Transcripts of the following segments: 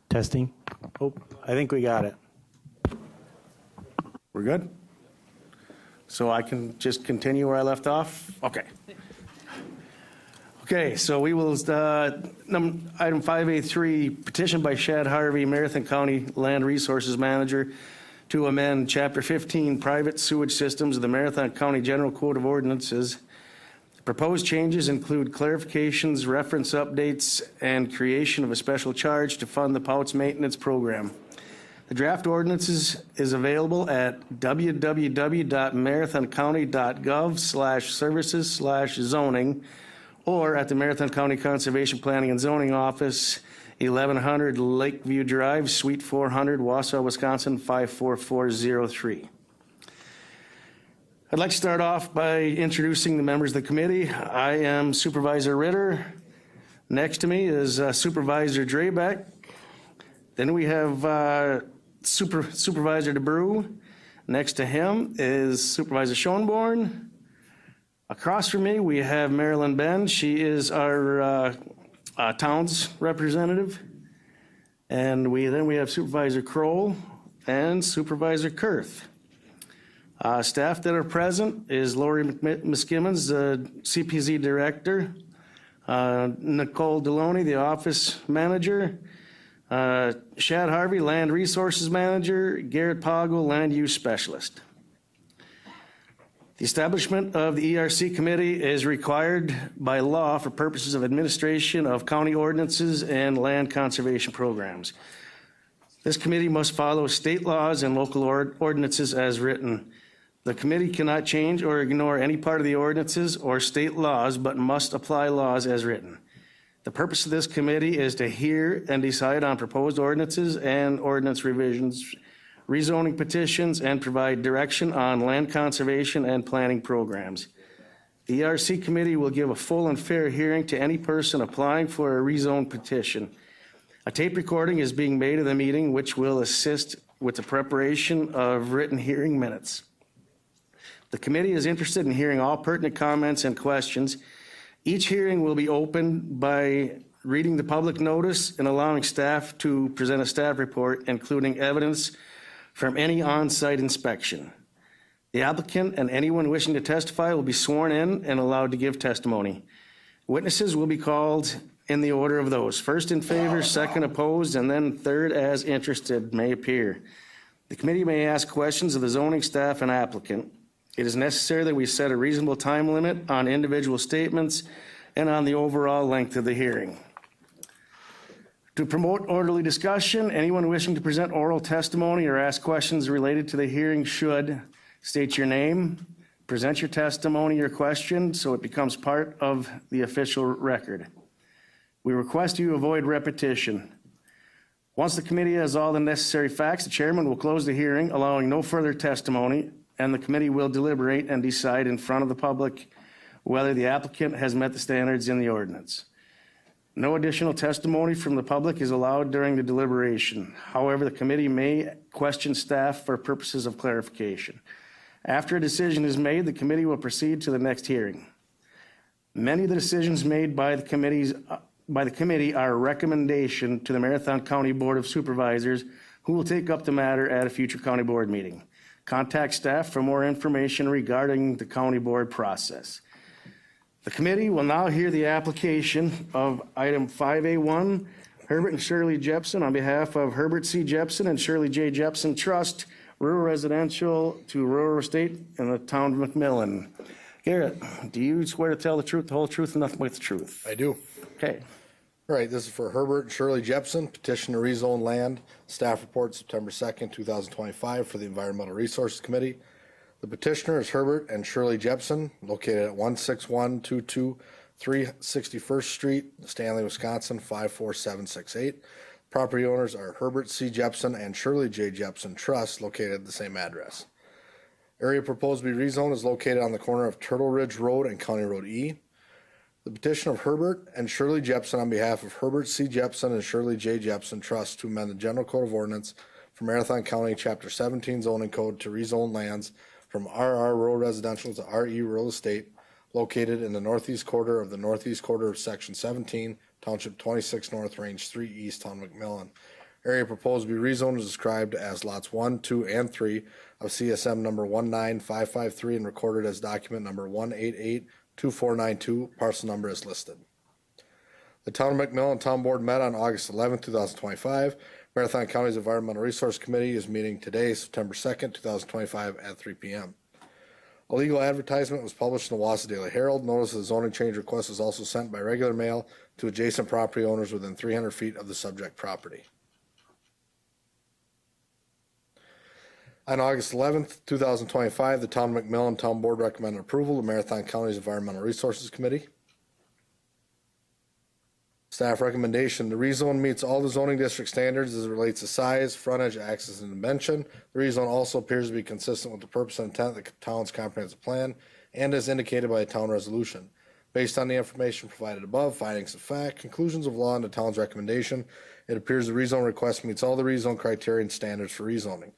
Testing. Oh, I think we got it. We're good? So I can just continue where I left off? Okay. Okay, so we will, item 5A3, petition by Shad Harvey, Marathon County Land Resources Manager, to amend Chapter 15, Private Sewage Systems of the Marathon County General Code of Ordinances. Proposed changes include clarifications, reference updates, and creation of a special charge to fund the Pouts Maintenance Program. The draft ordinances is available at www.marathoncounty.gov/services/zoning or at the Marathon County Conservation Planning and Zoning Office, 1100 Lakeview Drive, Suite 400, Wausau, Wisconsin, 54403. I'd like to start off by introducing the members of the committee. I am Supervisor Ritter. Next to me is Supervisor Drabeck. Then we have Supervisor DeBrew. Next to him is Supervisor Schoenborn. Across from me, we have Marilyn Ben. She is our town's representative. And we have Supervisor Kroll and Supervisor Kurth. Staff that are present is Lori McSkimmons, the CPZ Director, Nicole Deloney, the Office Manager, Shad Harvey, Land Resources Manager, Garrett Poggle, Land Use Specialist. The establishment of the ERC Committee is required by law for purposes of administration of county ordinances and land conservation programs. This committee must follow state laws and local ordinances as written. The committee cannot change or ignore any part of the ordinances or state laws, but must apply laws as written. The purpose of this committee is to hear and decide on proposed ordinances and ordinance revisions, rezoning petitions, and provide direction on land conservation and planning programs. The ERC committee will give a full and fair hearing to any person applying for a rezone petition. A tape recording is being made of the meeting, which will assist with the preparation of written hearing minutes. The committee is interested in hearing all pertinent comments and questions. Each hearing will be opened by reading the public notice and allowing staff to present a staff report, including evidence from any on-site inspection. The applicant and anyone wishing to testify will be sworn in and allowed to give testimony. Witnesses will be called in the order of those. First in favor, second opposed, and then third as interested may appear. The committee may ask questions of the zoning staff and applicant. It is necessary that we set a reasonable time limit on individual statements and on the overall length of the hearing. To promote orderly discussion, anyone wishing to present oral testimony or ask questions related to the hearing should state your name, present your testimony or question so it becomes part of the official record. We request you avoid repetition. Once the committee has all the necessary facts, the chairman will close the hearing, allowing no further testimony, and the committee will deliberate and decide in front of the public whether the applicant has met the standards in the ordinance. No additional testimony from the public is allowed during the deliberation. However, the committee may question staff for purposes of clarification. After a decision is made, the committee will proceed to the next hearing. Many of the decisions made by the committee are a recommendation to the Marathon County Board of Supervisors, who will take up the matter at a future county board meeting. Contact staff for more information regarding the county board process. The committee will now hear the application of item 5A1, Herbert and Shirley Jepson on behalf of Herbert C. Jepson and Shirley J. Jepson Trust, rural residential to rural estate in the town of McMillan. Garrett, do you swear to tell the truth, the whole truth, and nothing but the truth? I do. Okay. All right, this is for Herbert and Shirley Jepson, petition to rezone land, staff report September 2nd, 2025 for the Environmental Resources Committee. The petitioner is Herbert and Shirley Jepson, located at 16122 361st Street, Stanley, Wisconsin, 54768. Property owners are Herbert C. Jepson and Shirley J. Jepson Trust, located at the same address. Area proposed to be rezoned is located on the corner of Turtle Ridge Road and County Road E. The petition of Herbert and Shirley Jepson on behalf of Herbert C. Jepson and Shirley J. Jepson Trust to amend the General Code of Ordinance for Marathon County Chapter 17 zoning code to rezone lands from RR Rural Residential to RE Rural Estate located in the northeast quarter of Section 17 Township 26 North, Range 3 East, Town of McMillan. Area proposed to be rezoned is described as lots 1, 2, and 3 of CSM number 19553 and recorded as document number 1882492. Parcel number is listed. The Town of McMillan Town Board met on August 11, 2025. Marathon County's Environmental Resource Committee is meeting today, September 2nd, 2025 at 3 p.m. A legal advertisement was published in the Wausau Daily Herald. Notice of the zoning change request was also sent by regular mail to adjacent property owners within 300 feet of the subject property. On August 11th, 2025, the Town of McMillan Town Board recommended approval of Marathon County's Environmental Resources Committee. Staff recommendation, the rezone meets all the zoning district standards as it relates to size, frontage, access, and dimension. The rezone also appears to be consistent with the purpose and intent of the town's comprehensive plan and as indicated by a town resolution. Based on the information provided above, findings of fact, conclusions of law, and the town's recommendation, it appears the rezone request meets all the rezone criteria and standards for rezoning.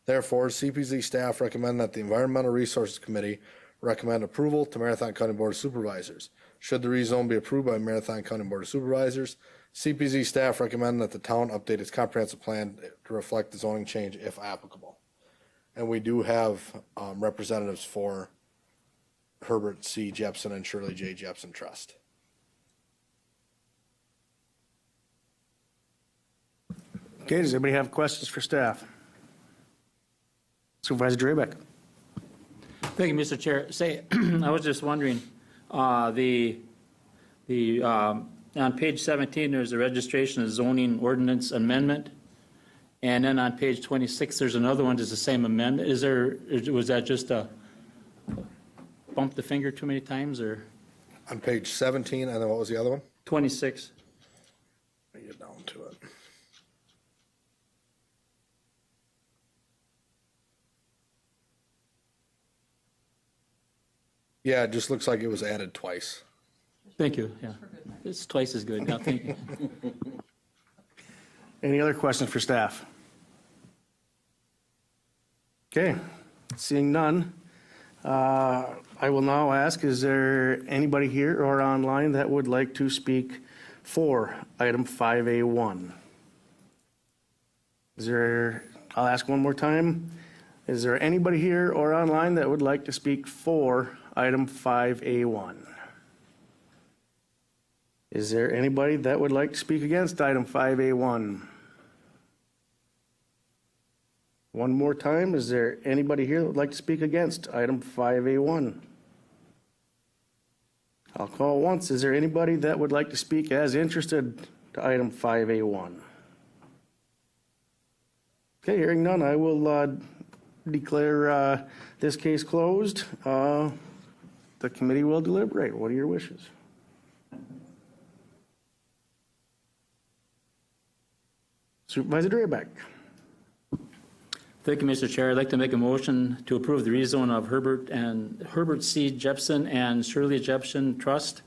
Therefore, CPZ staff recommend that the Environmental Resources Committee recommend approval to Marathon County Board of Supervisors. Should the rezone be approved by Marathon County Board of Supervisors, CPZ staff recommend that the town update its comprehensive plan to reflect the zoning change if applicable. And we do have representatives for Herbert C. Jepson and Shirley J. Jepson Trust. Okay, does anybody have questions for staff? Supervisor Drabek. Thank you, Mr. Chair. I was just wondering, on page 17, there's a registration of zoning ordinance amendment. And then on page 26, there's another one that's the same amendment. Was that just a bump the finger too many times, or? On page 17, and then what was the other one? 26. Let me get down to it. Yeah, it just looks like it was added twice. Thank you, yeah. It's twice as good. No, thank you. Any other questions for staff? Okay, seeing none, I will now ask, is there anybody here or online that would like to speak for item 5A1? I'll ask one more time. Is there anybody here or online that would like to speak for item 5A1? Is there anybody that would like to speak against item 5A1? One more time, is there anybody here that would like to speak against item 5A1? I'll call once. Is there anybody that would like to speak as interested to item 5A1? Okay, hearing none, I will declare this case closed. The committee will deliberate. What are your wishes? Supervisor Drabek. Thank you, Mr. Chair. I'd like to make a motion to approve the rezone of Herbert C. Jepson and Shirley Jepson Trust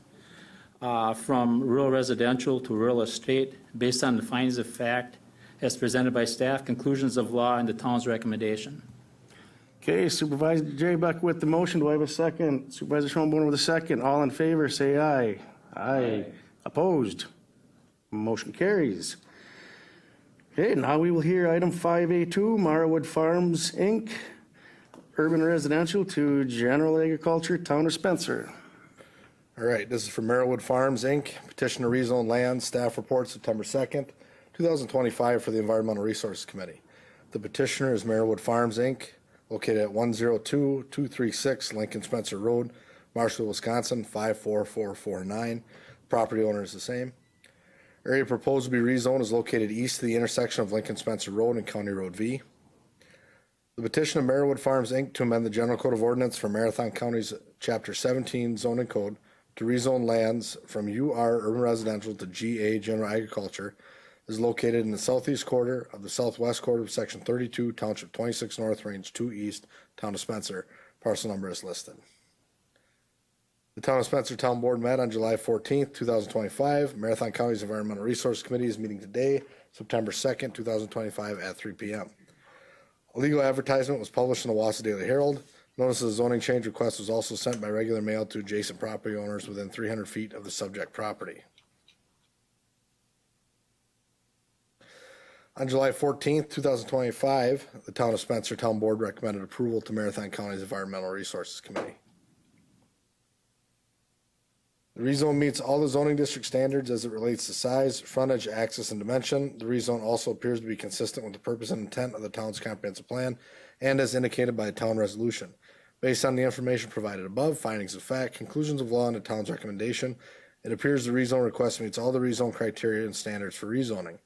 from rural residential to rural estate based on the findings of fact as presented by staff, conclusions of law, and the town's recommendation. Okay, Supervisor Drabek with the motion. Do I have a second? Supervisor Schoenborn with a second. All in favor, say aye. Aye. Opposed? Motion carries. Okay, now we will hear item 5A2, Marwood Farms, Inc., urban residential to general agriculture, Town of Spencer. All right, this is from Marwood Farms, Inc., petition to rezone land, staff report September 2nd, 2025 for the Environmental Resources Committee. The petitioner is Marwood Farms, Inc., located at 102-236 Lincoln Spencer Road, Marshall, Wisconsin, 54449. Property owner is the same. Area proposed to be rezoned is located east of the intersection of Lincoln Spencer Road and County Road V. The petition of Marwood Farms, Inc. to amend the General Code of Ordinance for Marathon County's Chapter 17 zoning code to rezone lands from UR urban residential to GA general agriculture is located in the southeast quarter of the southwest quarter of Section 32, Township 26 North, Range 2 East, Town of Spencer. Parcel number is listed. The Town of Spencer Town Board met on July 14th, 2025. Marathon County's Environmental Resource Committee is meeting today, September 2nd, 2025 at 3 p.m. A legal advertisement was published in the Wausau Daily Herald. Notice of the zoning change request was also sent by regular mail to adjacent property owners within 300 feet of the subject property. On July 14th, 2025, the Town of Spencer Town Board recommended approval to Marathon County's Environmental Resources Committee. The rezone meets all the zoning district standards as it relates to size, frontage, access, and dimension. The rezone also appears to be consistent with the purpose and intent of the town's comprehensive plan and as indicated by a town resolution. Based on the information provided above, findings of fact, conclusions of law, and the town's recommendation, it appears the rezone request meets all the rezone criteria and standards for rezoning.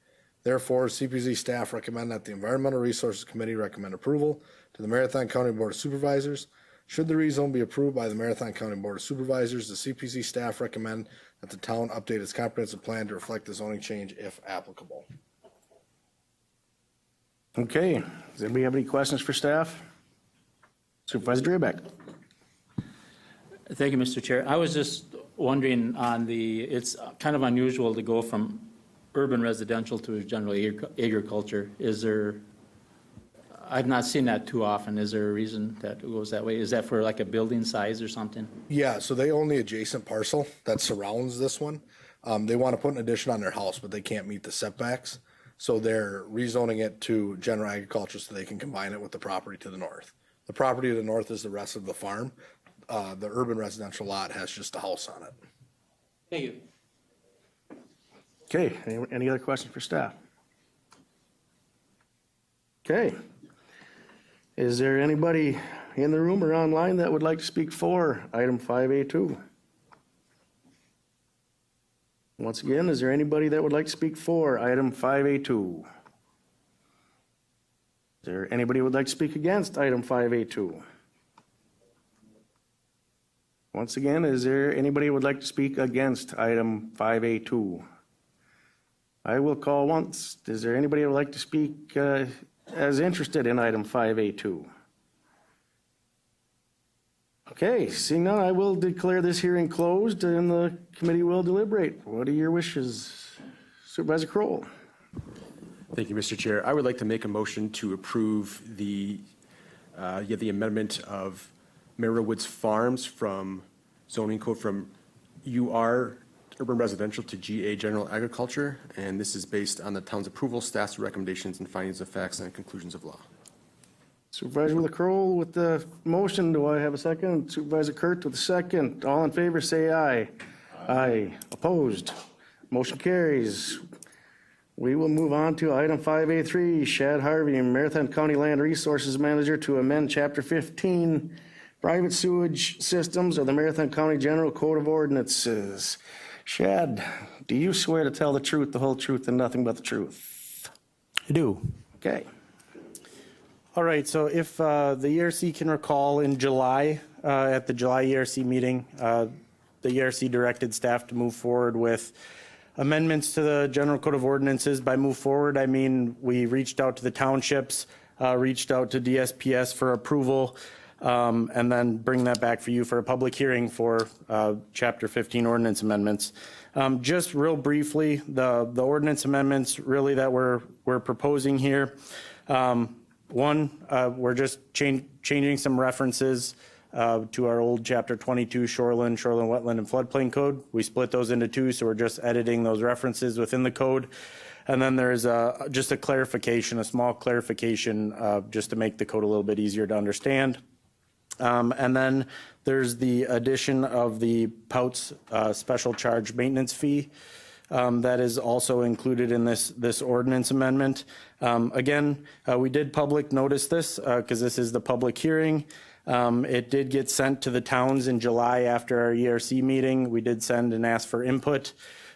Therefore, CPZ staff recommend that the Environmental Resources Committee recommend approval to the Marathon County Board of Supervisors. Should the rezone be approved by the Marathon County Board of Supervisors, the CPZ staff recommend that the town update its comprehensive plan to reflect the zoning change if applicable. Okay, does anybody have any questions for staff? Supervisor Drabek. Thank you, Mr. Chair. I was just wondering it's kind of unusual to go from urban residential to general agriculture. I've not seen that too often. Is there a reason that it goes that way? Is that for like a building size or something? Yeah, so they own the adjacent parcel that surrounds this one. They want to put an addition on their house, but they can't meet the setbacks. So they're rezoning it to general agriculture so they can combine it with the property to the north. The property to the north is the rest of the farm. The urban residential lot has just a house on it. Thank you. Okay, any other questions for staff? Okay. Is there anybody in the room or online that would like to speak for item 5A2? Once again, is there anybody that would like to speak for item 5A2? Is there anybody who would like to speak against item 5A2? Once again, is there anybody who would like to speak against item 5A2? I will call once. Is there anybody who would like to speak as interested in item 5A2? Okay, seeing none, I will declare this hearing closed and the committee will deliberate. What are your wishes? Supervisor Kroll. Thank you, Mr. Chair. I would like to make a motion to approve the amendment of Merrill Woods Farms from zoning code from UR urban residential to GA general agriculture, and this is based on the town's approval, staff's recommendations, and findings of facts and conclusions of law. Supervisor LaCroix with the motion. Do I have a second? Supervisor Kurt with the second. All in favor, say aye. Aye. Opposed? Motion carries. We will move on to item 5A3, Shad Harvey, Marathon County Land Resources Manager, to amend Chapter 15, Private Sewage Systems of the Marathon County General Code of Ordinances. Shad, do you swear to tell the truth, the whole truth, and nothing but the truth? I do. Okay. All right, so if the ERC can recall, in July, at the July ERC meeting, the ERC directed staff to move forward with amendments to the General Code of Ordinances. By move forward, I mean we reached out to the townships, reached out to DSPS for approval, and then bring that back for you for a public hearing for Chapter 15 ordinance amendments. Just real briefly, the ordinance amendments really that we're proposing here. One, we're just changing some references to our old Chapter 22 shoreline, wetland, and floodplain code. We split those into two, so we're just editing those references within the code. And then there's just a clarification, a small clarification, just to make the code a little bit easier to understand. And then there's the addition of the POUTS special charge maintenance fee. That is also included in this ordinance amendment. Again, we did public notice this because this is the public hearing. It did get sent to the towns in July after our ERC meeting. We did send and ask for input.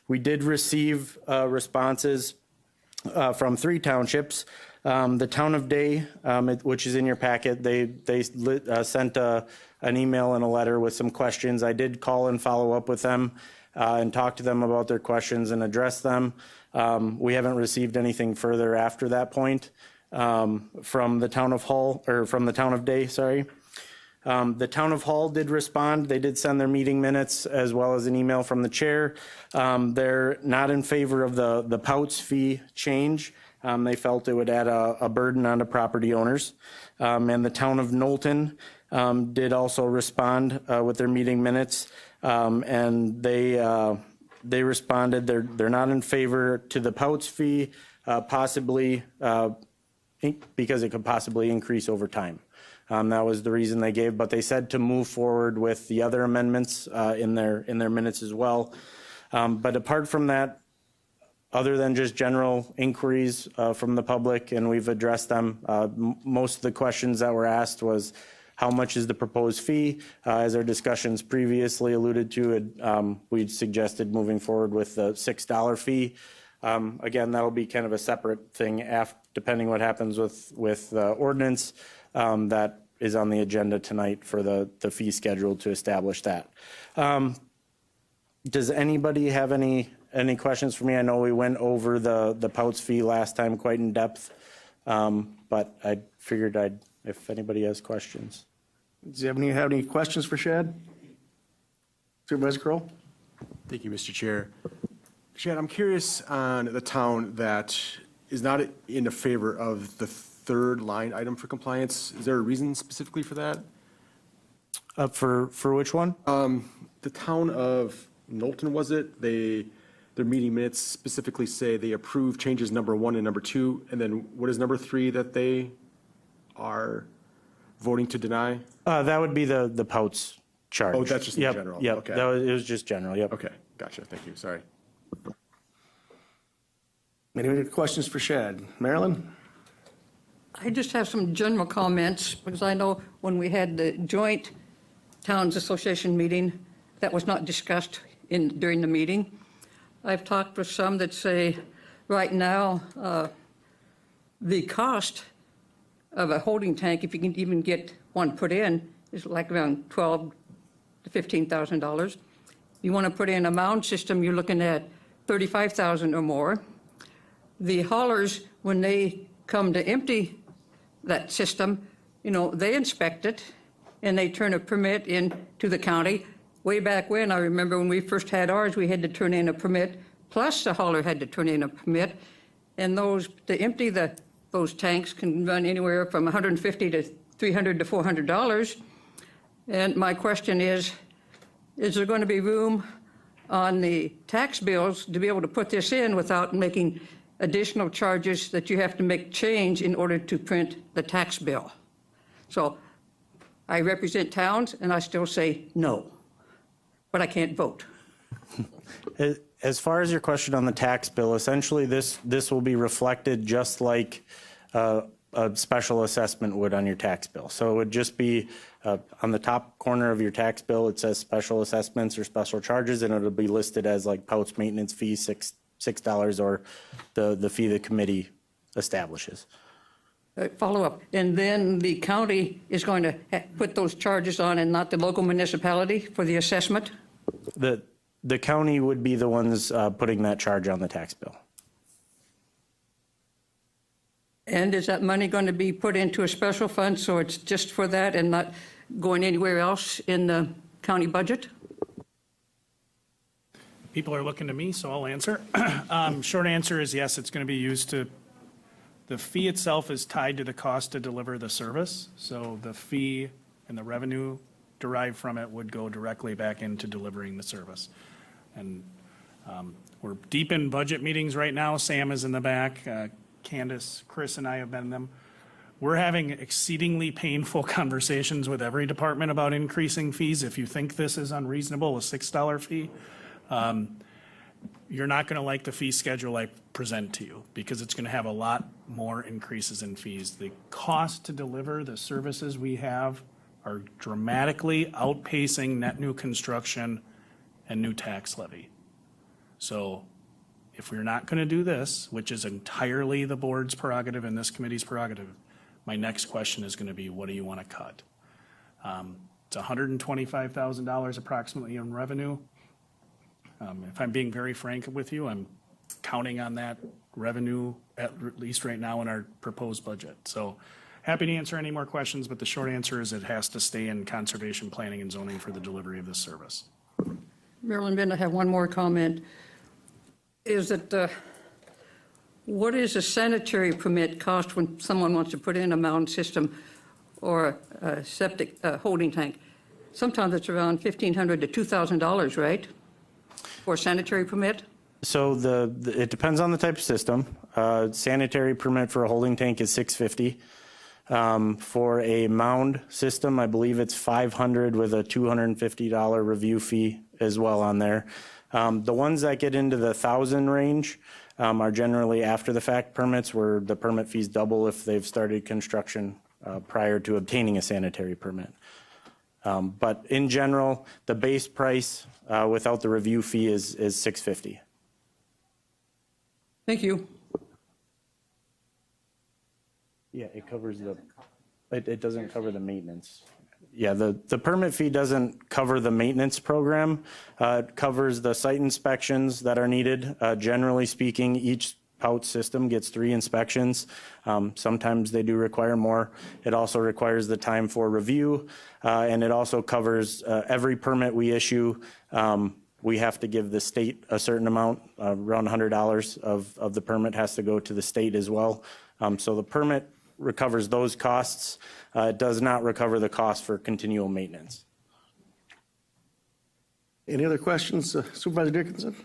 We did receive responses from 3 townships. The town of Day, which is in your packet, they sent an email and a letter with some questions. I did call and follow up with them and talk to them about their questions and address them. We haven't received anything further after that point from the town of Hull, or from the town of Day, sorry. The town of Hull did respond. They did send their meeting minutes as well as an email from the chair. They're not in favor of the POUTS fee change. They felt it would add a burden onto property owners. And the town of Knowlton did also respond with their meeting minutes. And they responded, they're not in favor to the POUTS fee. possibly because it could possibly increase over time. That was the reason they gave, but they said to move forward with the other amendments in their minutes as well. But apart from that, other than just general inquiries from the public, and we've addressed them, most of the questions that were asked was, how much is the proposed fee? As our discussions previously alluded to, we suggested moving forward with the $6 fee. Again, that'll be kind of a separate thing depending what happens with the ordinance that is on the agenda tonight for the fee schedule to establish that. Does anybody have any questions for me? I know we went over the Pouts fee last time quite in depth, but I figured if anybody has questions. Does you have any questions for Shad? Supervisor Kroll? Thank you, Mr. Chair. Shad, I'm curious on the town that is not in favor of the third line item for compliance. Is there a reason specifically for that? For which one? The town of Knowlton, was it? Their meeting minutes specifically say they approve changes number 1 and number 2, and then what is number 3 that they are voting to deny? That would be the Pouts charge. Oh, that's just in Yep, general. Yep, Okay. it was just general, yep. Okay, gotcha, thank you, sorry. Any other questions for Shad? Marilyn? I just have some general comments, because I know when we had the joint Towns Association meeting, that was not discussed during the meeting. I've talked with some that say, right now, the cost of a holding tank, if you can even get one put in, is like around $12,000 to $15,000. You want to put in a mound system, you're looking at $35,000 or more. The haulers, when they come to empty that system, they inspect it and they turn a permit in to the county. Way back when, I remember when we first had ours, we had to turn in a permit, plus the hauler had to turn in a permit. And to empty those tanks can run anywhere from $150 to $300 to $400. And my question is there going to be room on the tax bills to be able to put this in without making additional charges that you have to make change in order to print the tax bill? So I represent towns, and I still say no, but I can't vote. As far as your question on the tax bill, essentially this will be reflected just like a special assessment would on your tax bill. So it would just be on the top corner of your tax bill, it says special assessments or special charges, and it'll be listed as like Pouts maintenance fee, $6 or the fee the committee establishes. Follow up. And then the county is going to put those charges on and not the local municipality for the assessment? The county would be the ones putting that charge on the tax bill. And is that money going to be put into a special fund so it's just for that and not going anywhere else in the county budget? People are looking to me, so I'll answer. Short answer is yes, it's going to be used to, the fee itself is tied to the cost to deliver the service. So the fee and the revenue derived from it would go directly back into delivering the service. And we're deep in budget meetings right now. Sam is in the back. Candace, Chris, and I have been in them. We're having exceedingly painful conversations with every department about increasing fees. If you think this is unreasonable, a $6 fee, you're not going to like the fee schedule I present to you because it's going to have a lot more increases in fees. The cost to deliver the services we have are dramatically outpacing net new construction and new tax levy. So if we're not going to do this, which is entirely the board's prerogative and this committee's prerogative, my next question is going to be, what do you want to cut? It's $125,000 approximately in revenue. If I'm being very frank with you, I'm counting on that revenue at least right now in our proposed budget. So happy to answer any more questions, but the short answer is it has to stay in conservation planning and zoning for the delivery of this service. Marilyn Bend, I have one more comment. Is that what is a sanitary permit cost when someone wants to put in a mound system or a septic holding tank? Sometimes it's around $1,500 to $2,000, right? For a sanitary permit? So it depends on the type of system. Sanitary permit for a holding tank is $650. For a mound system, I believe it's $500 with a $250 review fee as well on there. The ones that get into the 1,000 range are generally after the fact permits where the permit fees double if they've started construction prior to obtaining a sanitary permit. But in general, the base price without the review fee is $650. Thank you. Yeah, it covers it doesn't cover the maintenance. Yeah, the permit fee doesn't cover the maintenance program. It covers the site inspections that are needed. Generally speaking, each POUT system gets 3 inspections. Sometimes they do require more. It also requires the time for review, and it also covers every permit we issue. We have to give the state a certain amount, around $100 of the permit has to go to the state as well. So the permit recovers those costs. It does not recover the cost for continual maintenance. Any other questions, Supervisor Dickinson?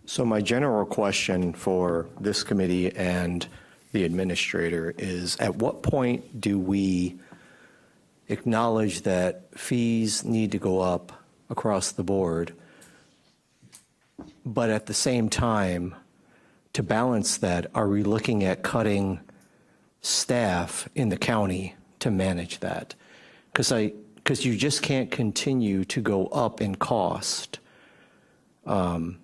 So my general question for this committee and the administrator is, at what point do we acknowledge that fees need to go up across the board, but at the same time, to balance that, are we looking at cutting staff in the county to manage that? Because you just can't continue to go up in cost and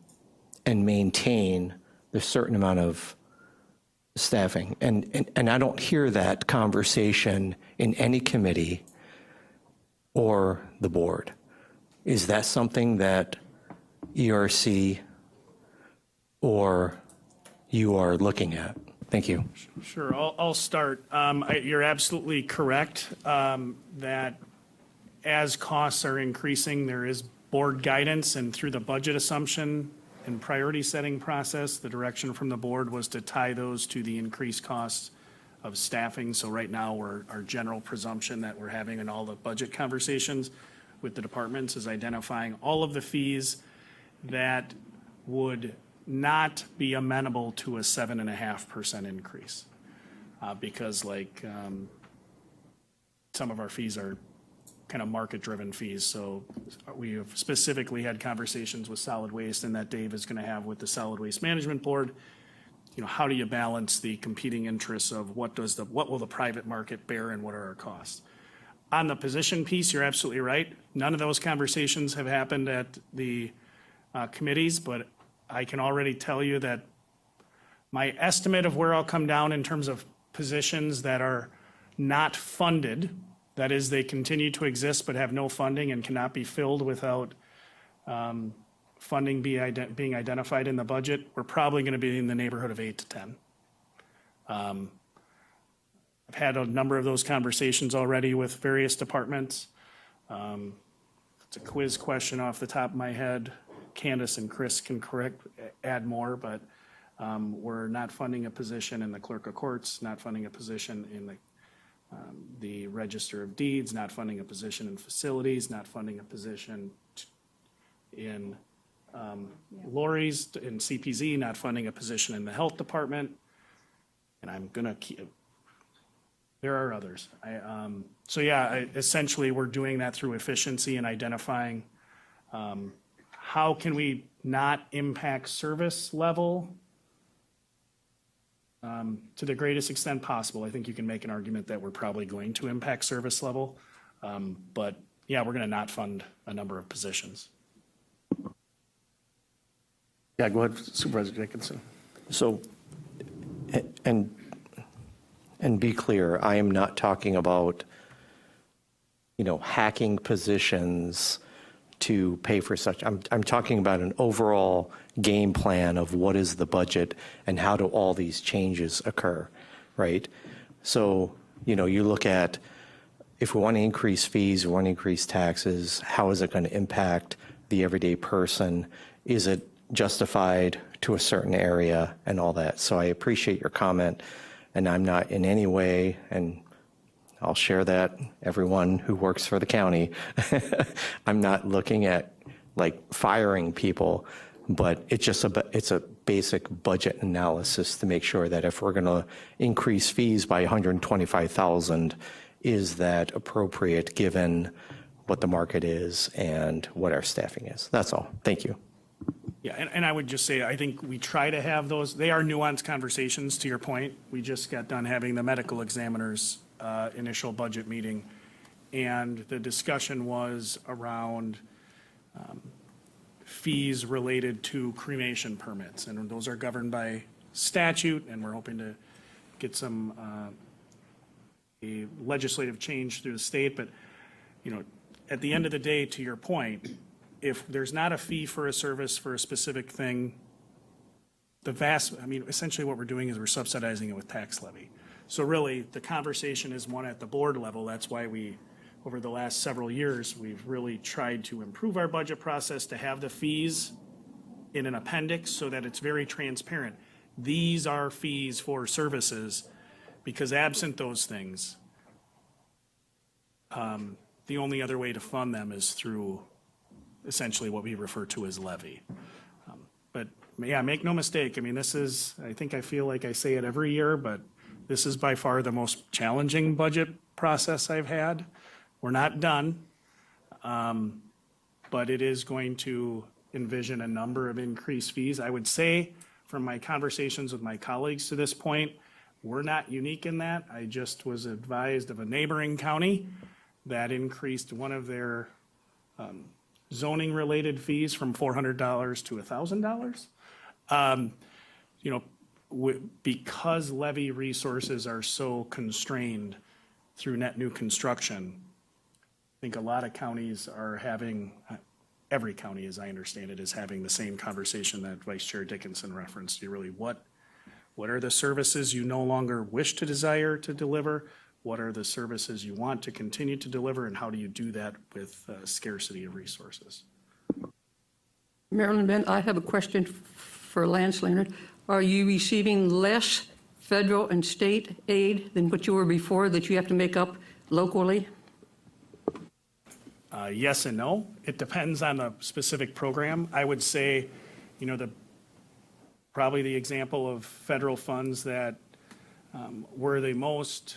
maintain the certain amount of staffing. And I don't hear that conversation in any committee or the board. Is that something that ERC or you are looking at? Thank you. Sure, I'll start. You're absolutely correct that as costs are increasing, there is board guidance, and through the budget assumption and priority setting process, the direction from the board was to tie those to the increased costs of staffing. So right now, our general presumption that we're having in all the budget conversations with the departments is identifying all of the fees that would not be amenable to a 7.5% increase. Because some of our fees are kind of market-driven fees. So we have specifically had conversations with solid waste, and that Dave is going to have with the Solid Waste Management Board. You know, how do you balance the competing interests of what will the private market bear and what are our costs? On the position piece, you're absolutely right. None of those conversations have happened at the committees, but I can already tell you that my estimate of where I'll come down in terms of positions that are not funded, that is, they continue to exist but have no funding and cannot be filled without funding being identified in the budget, we're probably going to be in the neighborhood of 8 to 10. I've had a number of those conversations already with various departments. It's a quiz question off the top of my head. Candace and Chris can add more, but we're not funding a position in the clerk of courts, not funding a position in the register of deeds, not funding a position in facilities, not funding a position in lorries, in CPZ, not funding a position in the health department. And I'm gonna keep, there are others. So yeah, essentially we're doing that through efficiency and identifying how can we not impact service level to the greatest extent possible. I think you can make an argument that we're probably going to impact service level. But yeah, we're going to not fund a number of positions. Yeah, go ahead, Supervisor Dickinson. So, and be clear, I am not talking about, hacking positions to pay for such. I'm talking about an overall game plan of what is the budget and how do all these changes occur, right? So, you look at if we want to increase fees, we want to increase taxes, how is it going to impact the everyday person? Is it justified to a certain area and all that? So I appreciate your comment, and I'm not in any way, and I'll share that, everyone who works for the county. I'm not looking at like firing people, but it's a basic budget analysis to make sure that if we're going to increase fees by 125,000, is that appropriate given what the market is and what our staffing is? That's all. Thank you. Yeah, and I would just say, I think we try to have those, they are nuanced conversations, to your point. We just got done having the medical examiner's initial budget meeting, and the discussion was around fees related to cremation permits, and those are governed by statute, and we're hoping to get some a legislative change through the state, but, you know, at the end of the day, to your point, if there's not a fee for a service for a specific thing, essentially what we're doing is we're subsidizing it with tax levy. So really, the conversation is one at the board level. That's why we, over the last several years, we've really tried to improve our budget process to have the fees in an appendix so that it's very transparent. These are fees for services, because absent those things, the only other way to fund them is through essentially what we refer to as levy. But yeah, make no mistake, I mean, this is, I feel like I say it every year, but this is by far the most challenging budget process I've had. We're not done, but it is going to envision a number of increased fees. I would say, from my conversations with my colleagues to this point, we're not unique in that. I just was advised of a neighboring county that increased one of their zoning-related fees from $400 to $1,000. You know, because levy resources are so constrained through net new construction, I think a lot of counties are having, every county, as I understand it, is having the same conversation that Vice Chair Dickinson referenced. You really, what are the services you no longer wish to desire to deliver? What are the services you want to continue to deliver, and how do you do that with scarcity of resources? Marilyn Ben, I have a question for Lance Leonard. Are you receiving less federal and state aid than what you were before that you have to make up locally? Yes and no. It depends on the specific program. I would say, you know, probably the example of federal funds that were the most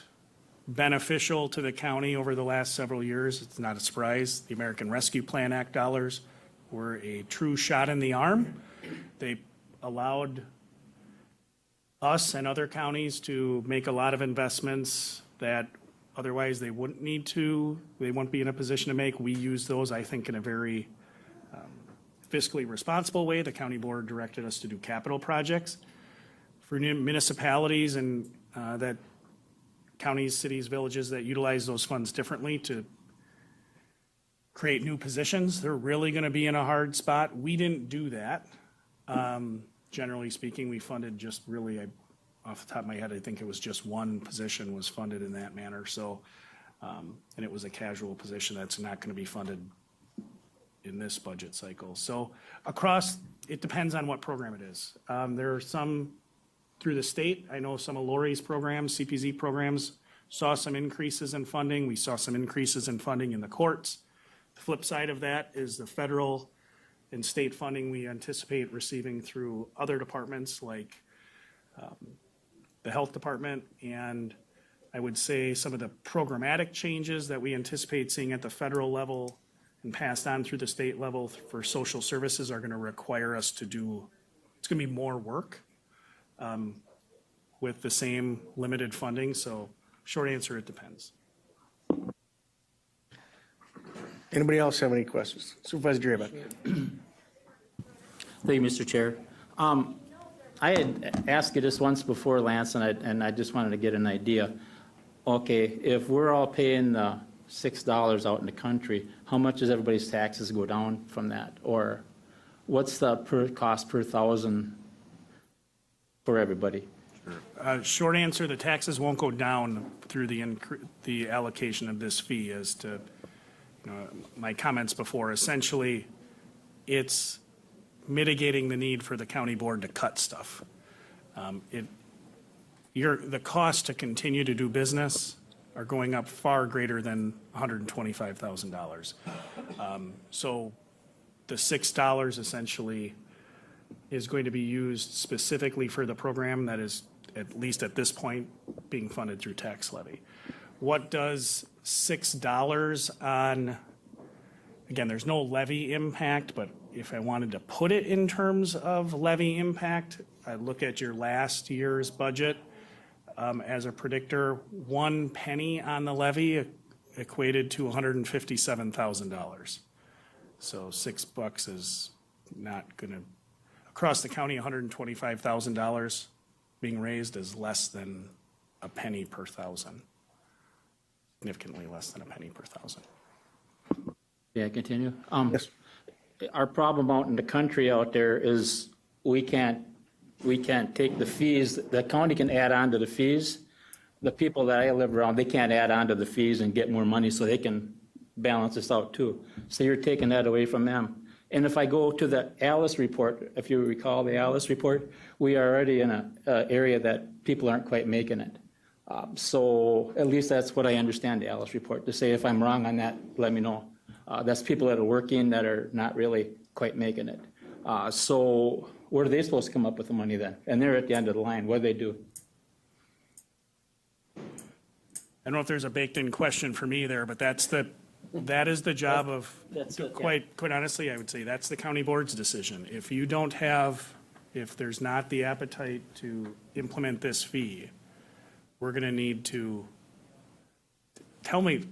beneficial to the county over the last several years, it's not a surprise, the American Rescue Plan Act dollars were a true shot in the arm. They allowed us and other counties to make a lot of investments that otherwise they wouldn't need to, they wouldn't be in a position to make. We use those, I think, in a very fiscally responsible way. The county board directed us to do capital projects for municipalities and that counties, cities, villages that utilize those funds differently to create new positions. They're really going to be in a hard spot. We didn't do that. Generally speaking, we funded just really, off the top of my head, I think it was just one position was funded in that manner. So, and it was a casual position that's not going to be funded in this budget cycle. So across, it depends on what program it is. There are some through the state. I know some of Lori's programs, CPZ programs, saw some increases in funding. We saw some increases in funding in the courts. The flip side of that is the federal and state funding we anticipate receiving through other departments like the health department, and I would say some of the programmatic changes that we anticipate seeing at the federal level and passed on through the state level for social services are going to require us to do, it's going to be more work with the same limited funding. So short answer, it depends. Anybody else have any questions? Supervisor Drabek. Thank you, Mr. Chair. I had asked you this once before, Lance, and I just wanted to get an idea. Okay, if we're all paying the $6 out in the country, how much does everybody's taxes go down from that? Or what's the cost per thousand for everybody? Short answer, the taxes won't go down through the allocation of this fee. As to my comments before, essentially, it's mitigating the need for the county board to cut stuff. The cost to continue to do business are going up far greater than $125,000. So the $6 essentially is going to be used specifically for the program that is, at least at this point, being funded through tax levy. What does $6 on, again, there's no levy impact, but if I wanted to put it in terms of levy impact, I look at your last year's budget as a predictor. 1 penny on the levy equated to $157,000. So $6 is not going to, across the county, $125,000 being raised is less than a penny per thousand. Significantly less than a penny per thousand. Yeah, continue. Yes. Our problem out in the country out there is we can't take the fees, the county can add on to the fees. The people that I live around, they can't add on to the fees and get more money so they can balance this out too. So you're taking that away from them. And if I go to the Alice report, if you recall the Alice report, we are already in an area that people aren't quite making it. So at least that's what I understand the Alice report. To say if I'm wrong on that, let me know. That's people that are working that are not really quite making it. So where are they supposed to come up with the money then? And they're at the end of the line. What do they do? I don't know if there's a baked-in question for me there, but that is the job of, That's it, yeah. quite honestly, I would say that's the county board's decision. If there's not the appetite to implement this fee, we're going to need to tell me,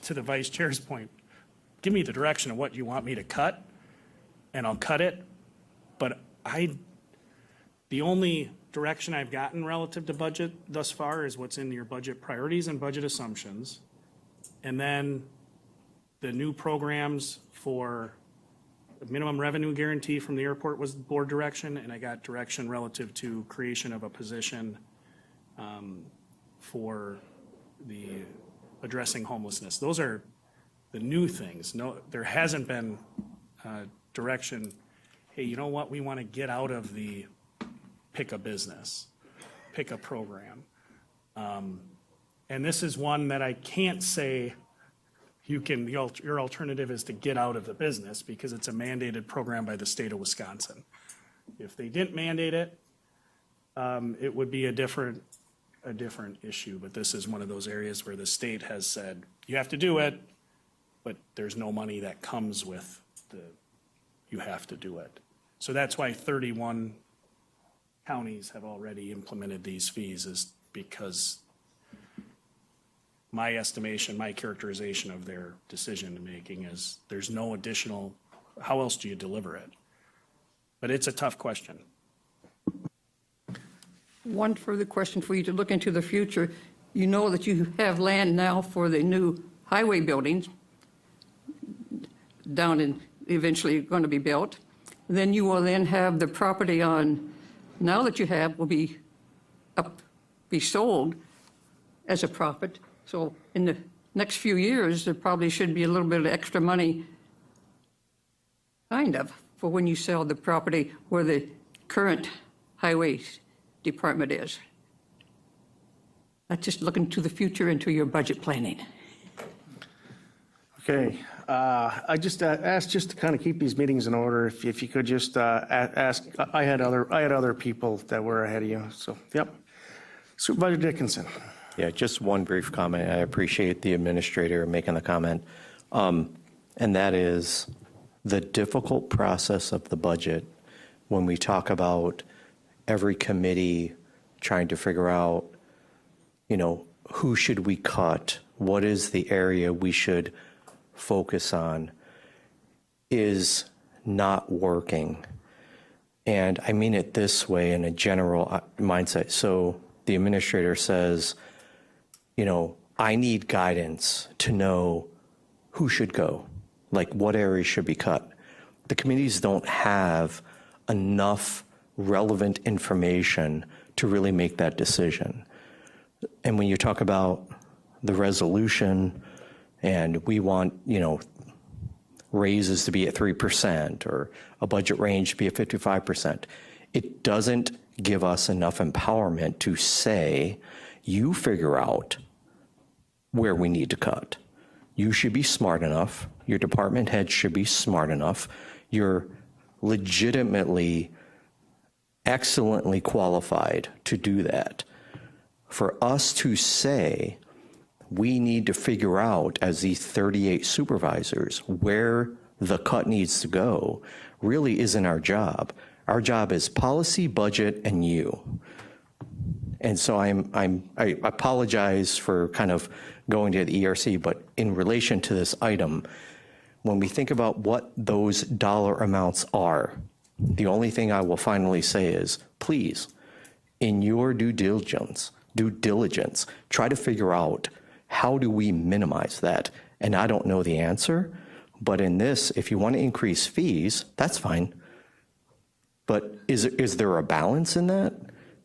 to the vice chair's point, give me the direction of what you want me to cut, and I'll cut it. But the only direction I've gotten relative to budget thus far is what's in your budget priorities and budget assumptions. And then the new programs for the minimum revenue guarantee from the airport was board direction, and I got direction relative to creation of a position for the addressing homelessness. Those are the new things. No, there hasn't been direction, hey, you know what, we want to get out of the pick a business, pick a program. And this is one that I can't say your alternative is to get out of the business because it's a mandated program by the state of Wisconsin. If they didn't mandate it, it would be a different issue, but this is one of those areas where the state has said, you have to do it, but there's no money that comes with you have to do it. So that's why 31 counties have already implemented these fees, is because my estimation, my characterization of their decision-making is there's no additional, how else do you deliver it? But it's a tough question. One further question for you to look into the future. You know that you have land now for the new highway buildings down in, eventually going to be built. Then you will then have the property on, now that you have, will be sold as a profit. So in the next few years, there probably should be a little bit of extra money, kind of, for when you sell the property where the current highway department is. That's just looking to the future into your budget planning. Okay, I just asked just to kind of keep these meetings in order, if you could just ask, I had other people that were ahead of you, so, yep. Supervisor Dickinson. Yeah, just one brief comment. I appreciate the administrator making the comment. And that is the difficult process of the budget when we talk about every committee trying to figure out, who should we cut? What is the area we should focus on is not working. And I mean it this way in a general mindset. So the administrator says, I need guidance to know who should go, like what areas should be cut. The committees don't have enough relevant information to really make that decision. And when you talk about the resolution and we want, raises to be at 3% or a budget range to be at 55%, it doesn't give us enough empowerment to say, you figure out where we need to cut. You should be smart enough, your department head should be smart enough, you're legitimately, excellently qualified to do that. For us to say, we need to figure out as these 38 supervisors where the cut needs to go really isn't our job. Our job is policy, budget, and you. And so I apologize for kind of going to the ERC, but in relation to this item, when we think about what those dollar amounts are, the only thing I will finally say is, please, in your due diligence, try to figure out how do we minimize that? And I don't know the answer, but in this, if you want to increase fees, that's fine. But is there a balance in that?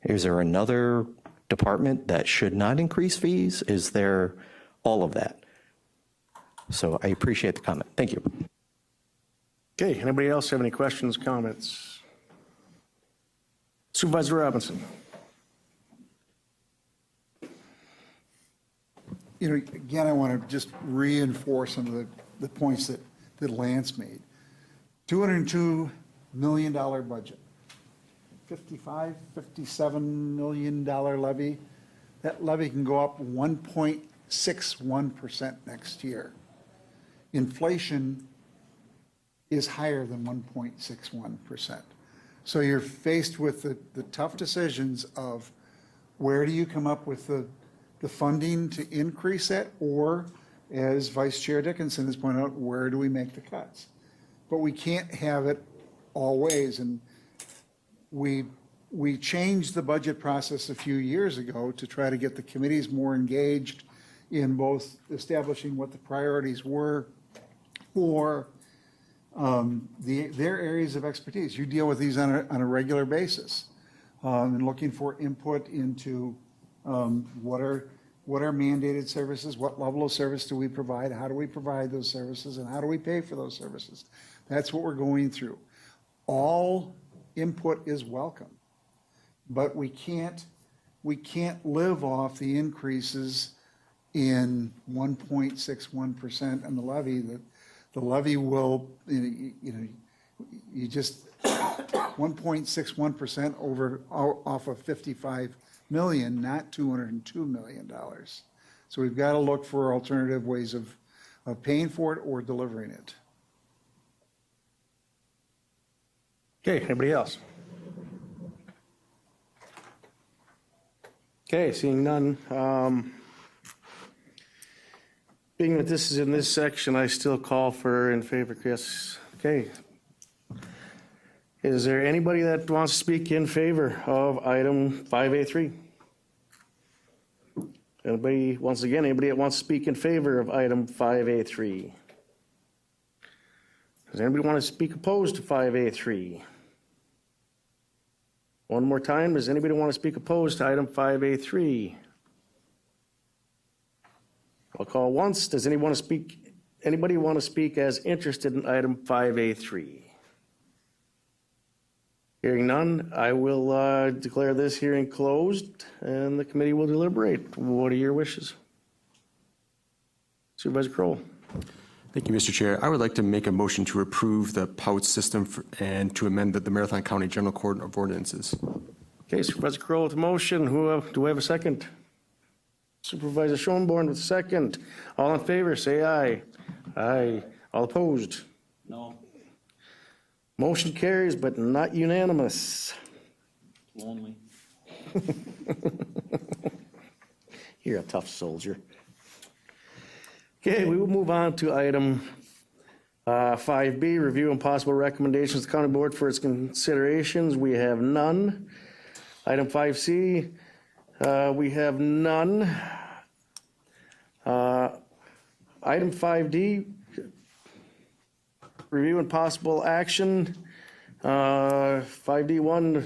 Is there another department that should not increase fees? Is there all of that? So I appreciate the comment. Thank you. Okay, anybody else have any questions, comments? Supervisor Robinson. You know, again, I want to just reinforce some of the points that Lance made. $202 million budget, $57 million levy. That levy can go up 1.61% next year. Inflation is higher than 1.61%. So you're faced with the tough decisions of where do you come up with the funding to increase it, or, as Vice Chair Dickinson has pointed out, where do we make the cuts? But we can't have it all ways. And we changed the budget process a few years ago to try to get the committees more engaged in both establishing what the priorities were for their areas of expertise. You deal with these on a regular basis, and looking for input into what are mandated services, what level of service do we provide, how do we provide those services, and how do we pay for those services. That's what we're going through. All input is welcome, but we can't live off the increases in 1.61% on the levy. The levy will, you just 1.61% off of 55 million, not $202 million. So we've got to look for alternative ways of paying for it or delivering it. Okay, anybody else? Okay, seeing none. Being that this is in this section, I still call for in favor, Chris. Okay. Is there anybody that wants to speak in favor of item 5A3? Anybody, once again, anybody that wants to speak in favor of item 5A3? Does anybody want to speak opposed to 5A3? One more time, does anybody want to speak opposed to item 5A3? I'll call once. Does anybody want to speak as interested in item 5A3? Hearing none, I will declare this hearing closed and the committee will deliberate. What are your wishes? Supervisor Crowell. Thank you, Mr. Chair. I would like to make a motion to approve the POUT system and to amend the Marathon County General Code of Ordinances. Okay, Supervisor Crowell with the motion. Do I have a second? Supervisor Schoenborn with the second. All in favor, say aye. Aye. All opposed? No, Motion carries, but not unanimous. lonely. You're a tough soldier. Okay, we will move on to item 5B, review and possible recommendations to the county board for its considerations. We have none. Item 5C, we have none. Item 5D, review and possible action. 5D1,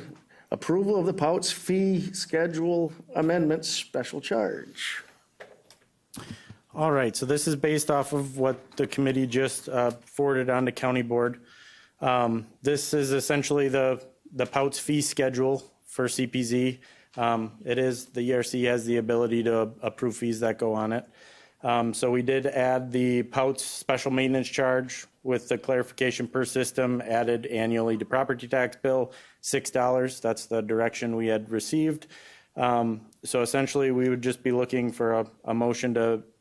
approval of the POUTS fee schedule amendments, special charge. All right, so this is based off of what the committee just forwarded on to county board. This is essentially the POUTS fee schedule for CPZ. The ERC has the ability to approve fees that go on it. So we did add the Pouts special maintenance charge with the clarification per system added annually to property tax bill, $6. That's the direction we had received. So essentially, we would just be looking for a motion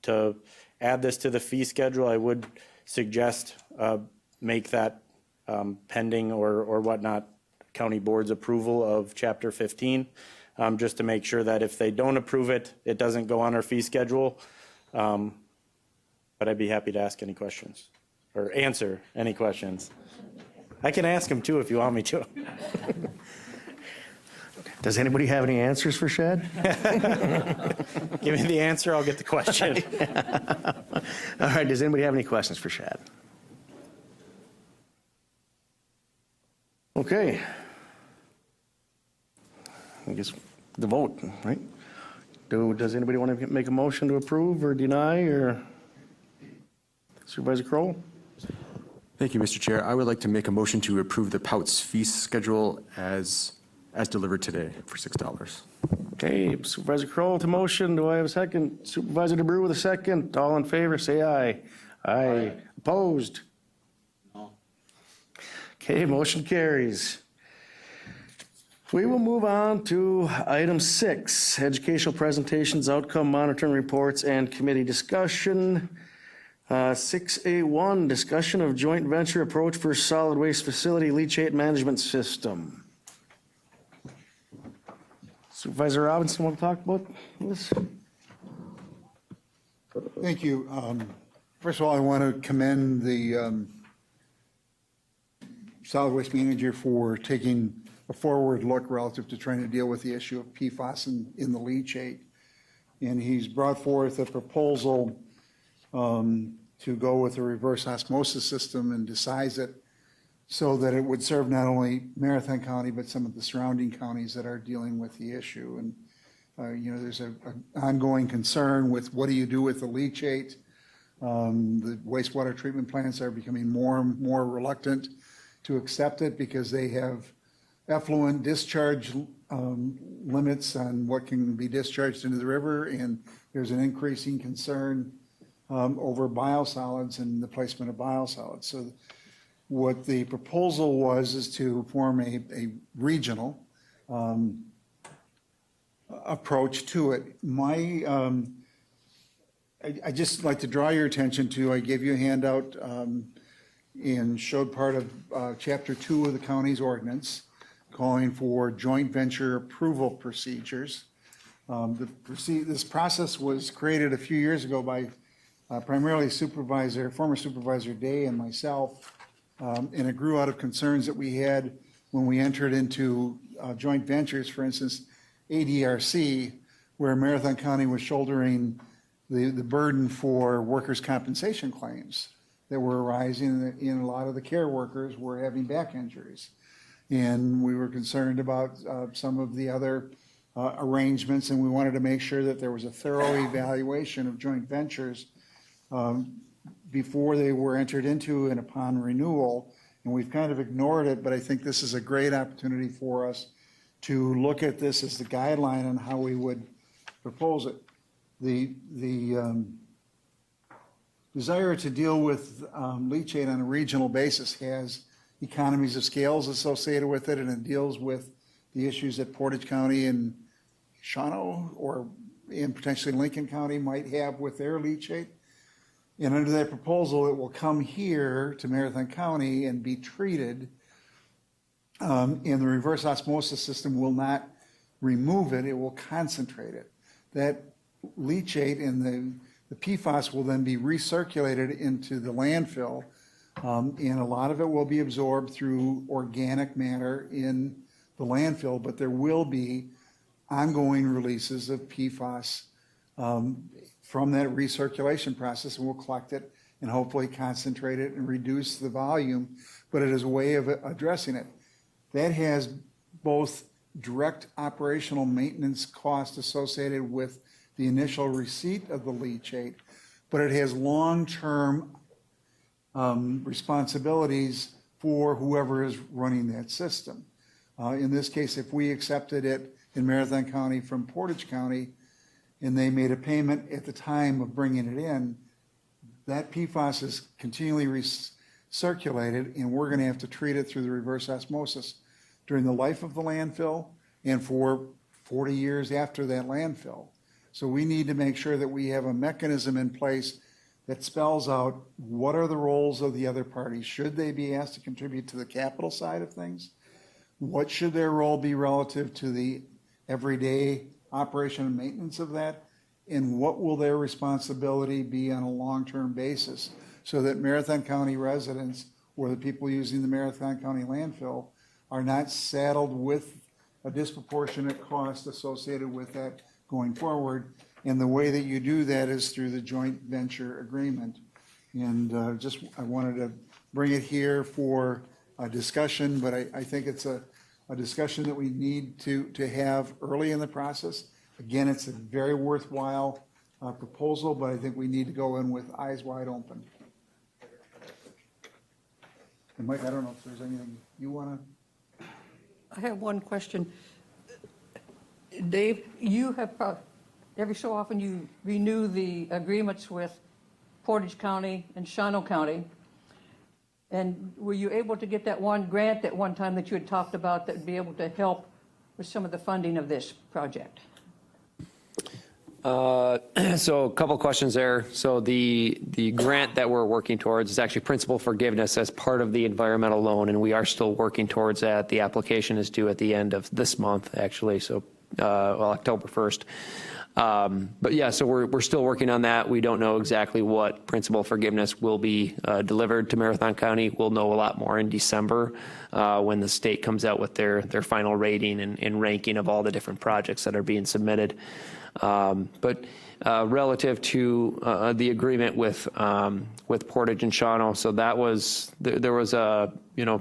to add this to the fee schedule. I would suggest make that pending or whatnot county board's approval of Chapter 15, just to make sure that if they don't approve it, it doesn't go on our fee schedule. But I'd be happy to ask any questions or answer any questions. I can ask them too if you want me to. Does anybody have any answers for Shad? Give me the answer, I'll get the question. All right, does anybody have any questions for Shad? Okay. I guess the vote, right? Does anybody want to make a motion to approve or deny, or Supervisor Kroll? Thank you, Mr. Chair. I would like to make a motion to approve the Pouts fee schedule as delivered today for $6. Okay, Supervisor Kroll to motion. Do I have a second? Supervisor DeBrew with a second. All in favor, say aye. Aye. Opposed? No. Okay, motion carries. We will move on to item 6, educational presentations, outcome monitoring reports, and committee discussion. 6A1, discussion of joint venture approach for solid waste facility leachate management system. Supervisor Robinson, want to talk about this? Thank you. First of all, I want to commend the solid waste manager for taking a forward look relative to trying to deal with the issue of PFAS in the leachate. And he's brought forth a proposal to go with a reverse osmosis system and desize it so that it would serve not only Marathon County, but some of the surrounding counties that are dealing with the issue. And, there's an ongoing concern with what do you do with the leachate. The wastewater treatment plants are becoming more and more reluctant to accept it because they have effluent discharge limits on what can be discharged into the river, and there's an increasing concern over biosolids and the placement of biosolids. So what the proposal was is to form a regional approach to it. I just like to draw your attention to, I gave you a handout and showed part of Chapter 2 of the county's calling for joint venture approval procedures. This process was created a few years ago by primarily former Supervisor Day and myself, and it grew out of concerns that we had when we entered into joint ventures, for instance, ADRC, where Marathon County was shouldering the burden for workers' compensation claims that were arising, and a lot of the care workers were having back injuries. And we were concerned about some of the other arrangements, and we wanted to make sure that there was a thorough evaluation of joint ventures before they were entered into and upon renewal. And we've kind of ignored it, but I think this is a great opportunity for us to look at this as the guideline on how we would propose it. The desire to deal with leachate on a regional basis has economies of scales associated with it, and it deals with the issues that Portage County and Shawano and potentially Lincoln County might have with their leachate. And under that proposal, it will come here to Marathon County and be treated, and the reverse osmosis system will not remove it, it will concentrate it. That leachate and the PFAS will then be recirculated into the landfill, and a lot of it will be absorbed through organic matter in the landfill, but there will be ongoing releases of PFAS from that recirculation process, and we'll collect it and hopefully concentrate it and reduce the volume, but it is a way of addressing it. That has both direct operational maintenance costs associated with the initial receipt of the leachate, but it has long-term responsibilities for whoever is running that system. In this case, if we accepted it in Marathon County from Portage County, and they made a payment at the time of bringing it in, that PFAS is continually recirculated, and we're going to have to treat it through the reverse osmosis during the life of the landfill and for 40 years after that landfill. So we need to make sure that we have a mechanism in place that spells out what are the roles of the other parties. Should they be asked to contribute to the capital side of things? What should their role be relative to the everyday operation and maintenance of that? And what will their responsibility be on a long-term basis so that Marathon County residents or the people using the Marathon County landfill are not saddled with a disproportionate cost associated with that going forward? And the way that you do that is through the joint venture agreement. And I wanted to bring it here for a discussion, but I think it's a discussion that we need to have early in the process. Again, it's a very worthwhile proposal, but I think we need to go in with eyes wide open. And Mike, I don't know if there's anything you want to. I have one question. Dave, you have, every so often you renew the agreements with Portage County and Shawano County. And were you able to get that one grant at one time that you had talked about that would be able to help with some of the funding of this project? So a couple questions there. So the grant that we're working towards is actually principal forgiveness as part of the environmental loan, and we are still working towards that. The application is due at the end of this month, actually, so October 1st. But yeah, so we're still working on that. We don't know exactly what principal forgiveness will be delivered to Marathon County. We'll know a lot more in December when the state comes out with their final rating and ranking of all the different projects that are being submitted. But relative to the agreement with Portage and Shawano, so that was there was a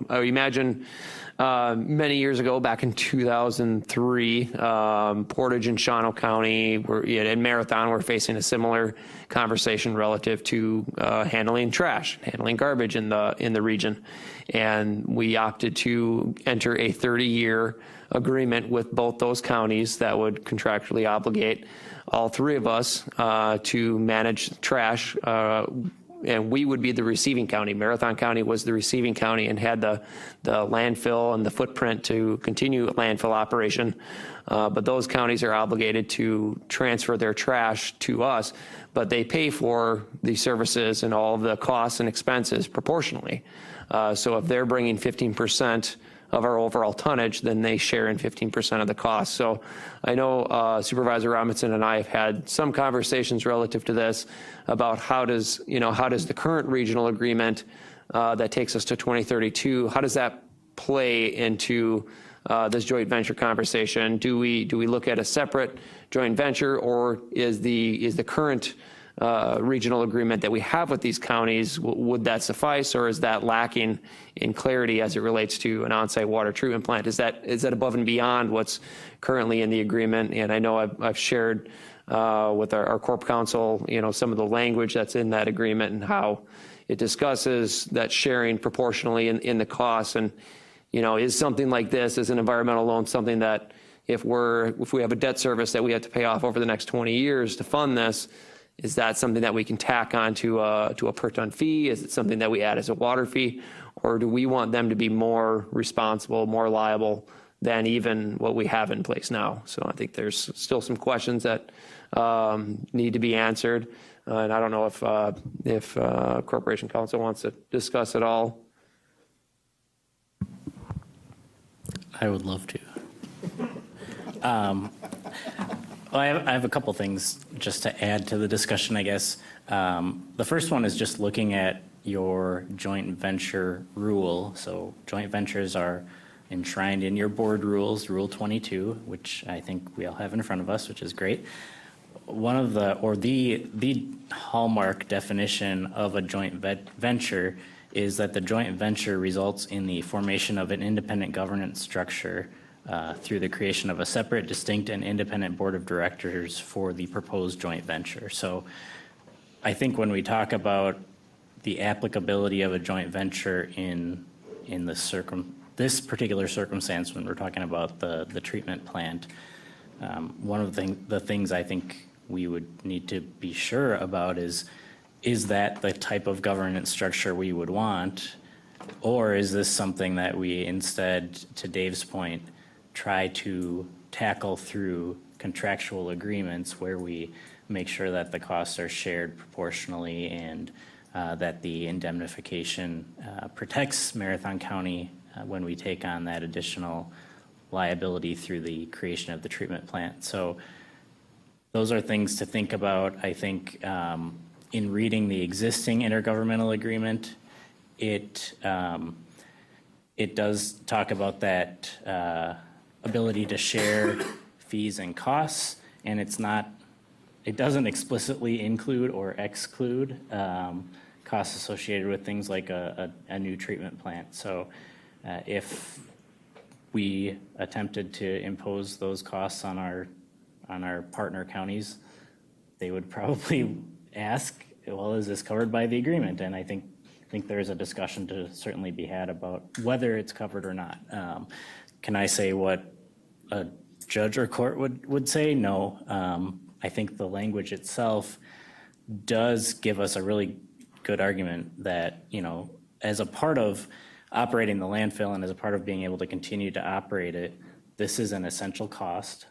I imagine. Many years ago, back in 2003, Portage and Shawano County and Marathon were facing a similar conversation relative to handling trash, handling garbage in the region, and we opted to enter a 30-year agreement with both those counties that would contractually obligate all three of us to manage trash. And we would be the receiving county. Marathon County was the receiving county and had the landfill and the footprint to continue landfill operation. But those counties are obligated to transfer their trash to us, but they pay for the services and all of the costs and expenses proportionally. So if they're bringing 15% of our overall tonnage, then they share in 15% of the cost. So I know Supervisor Robinson and I have had some conversations relative to this about how does the current regional agreement that takes us to 2032, how does that play into this joint venture conversation? Do we look at a separate joint venture, or is the current regional agreement that we have with these counties, would that suffice, or is that lacking in clarity as it relates to an on-site water treatment plant? Is that above and beyond what's currently in the agreement? And I know I've shared with our Corp Council, some of the language that's in that agreement and how it discusses that sharing proportionally in the costs. And is something like this, as an environmental loan, something that if we have a debt service that we have to pay off over the next 20 years to fund this, is that something that we can tack on to a per ton fee? Is it something that we add as a water fee? Or do we want them to be more responsible, more liable than even what we have in place now? So I think there's still some questions that need to be answered. And I don't know if Corporation Council wants to discuss it all. I would love to. Well, I have a couple things just to add to the discussion, I guess. The first one is just looking at your joint venture rule. So joint ventures are enshrined in your board rules, Rule 22, which I think we all have in front of us, which is great. One of the hallmark definition of a joint venture is that the joint venture results in the formation of an independent governance structure through the creation of a separate, distinct, and independent board of directors for the proposed joint venture. So I think when we talk about the applicability of a joint venture in this particular circumstance, when we're talking about the treatment plant, one of the things I think we would need to be sure about is that the type of governance structure we would want? Or is this something that we instead, to Dave's point, try to tackle through contractual agreements where we make sure that the costs are shared proportionally and that the indemnification protects Marathon County when we take on that additional liability through the creation of the treatment plant. So those are things to think about. I think in reading the existing intergovernmental agreement, it does talk about that ability to share fees and costs, and it doesn't explicitly include or exclude costs associated with things like a new treatment plant. So if we attempted to impose those costs on our partner counties, they would probably ask, well, is this covered by the agreement? And I think there's a discussion to certainly be had about whether it's covered or not. Can I say what a judge or court would say? No. I think the language itself does give us a really good argument that, as a part of operating the landfill and as a part of being able to continue to operate it, this is an essential cost.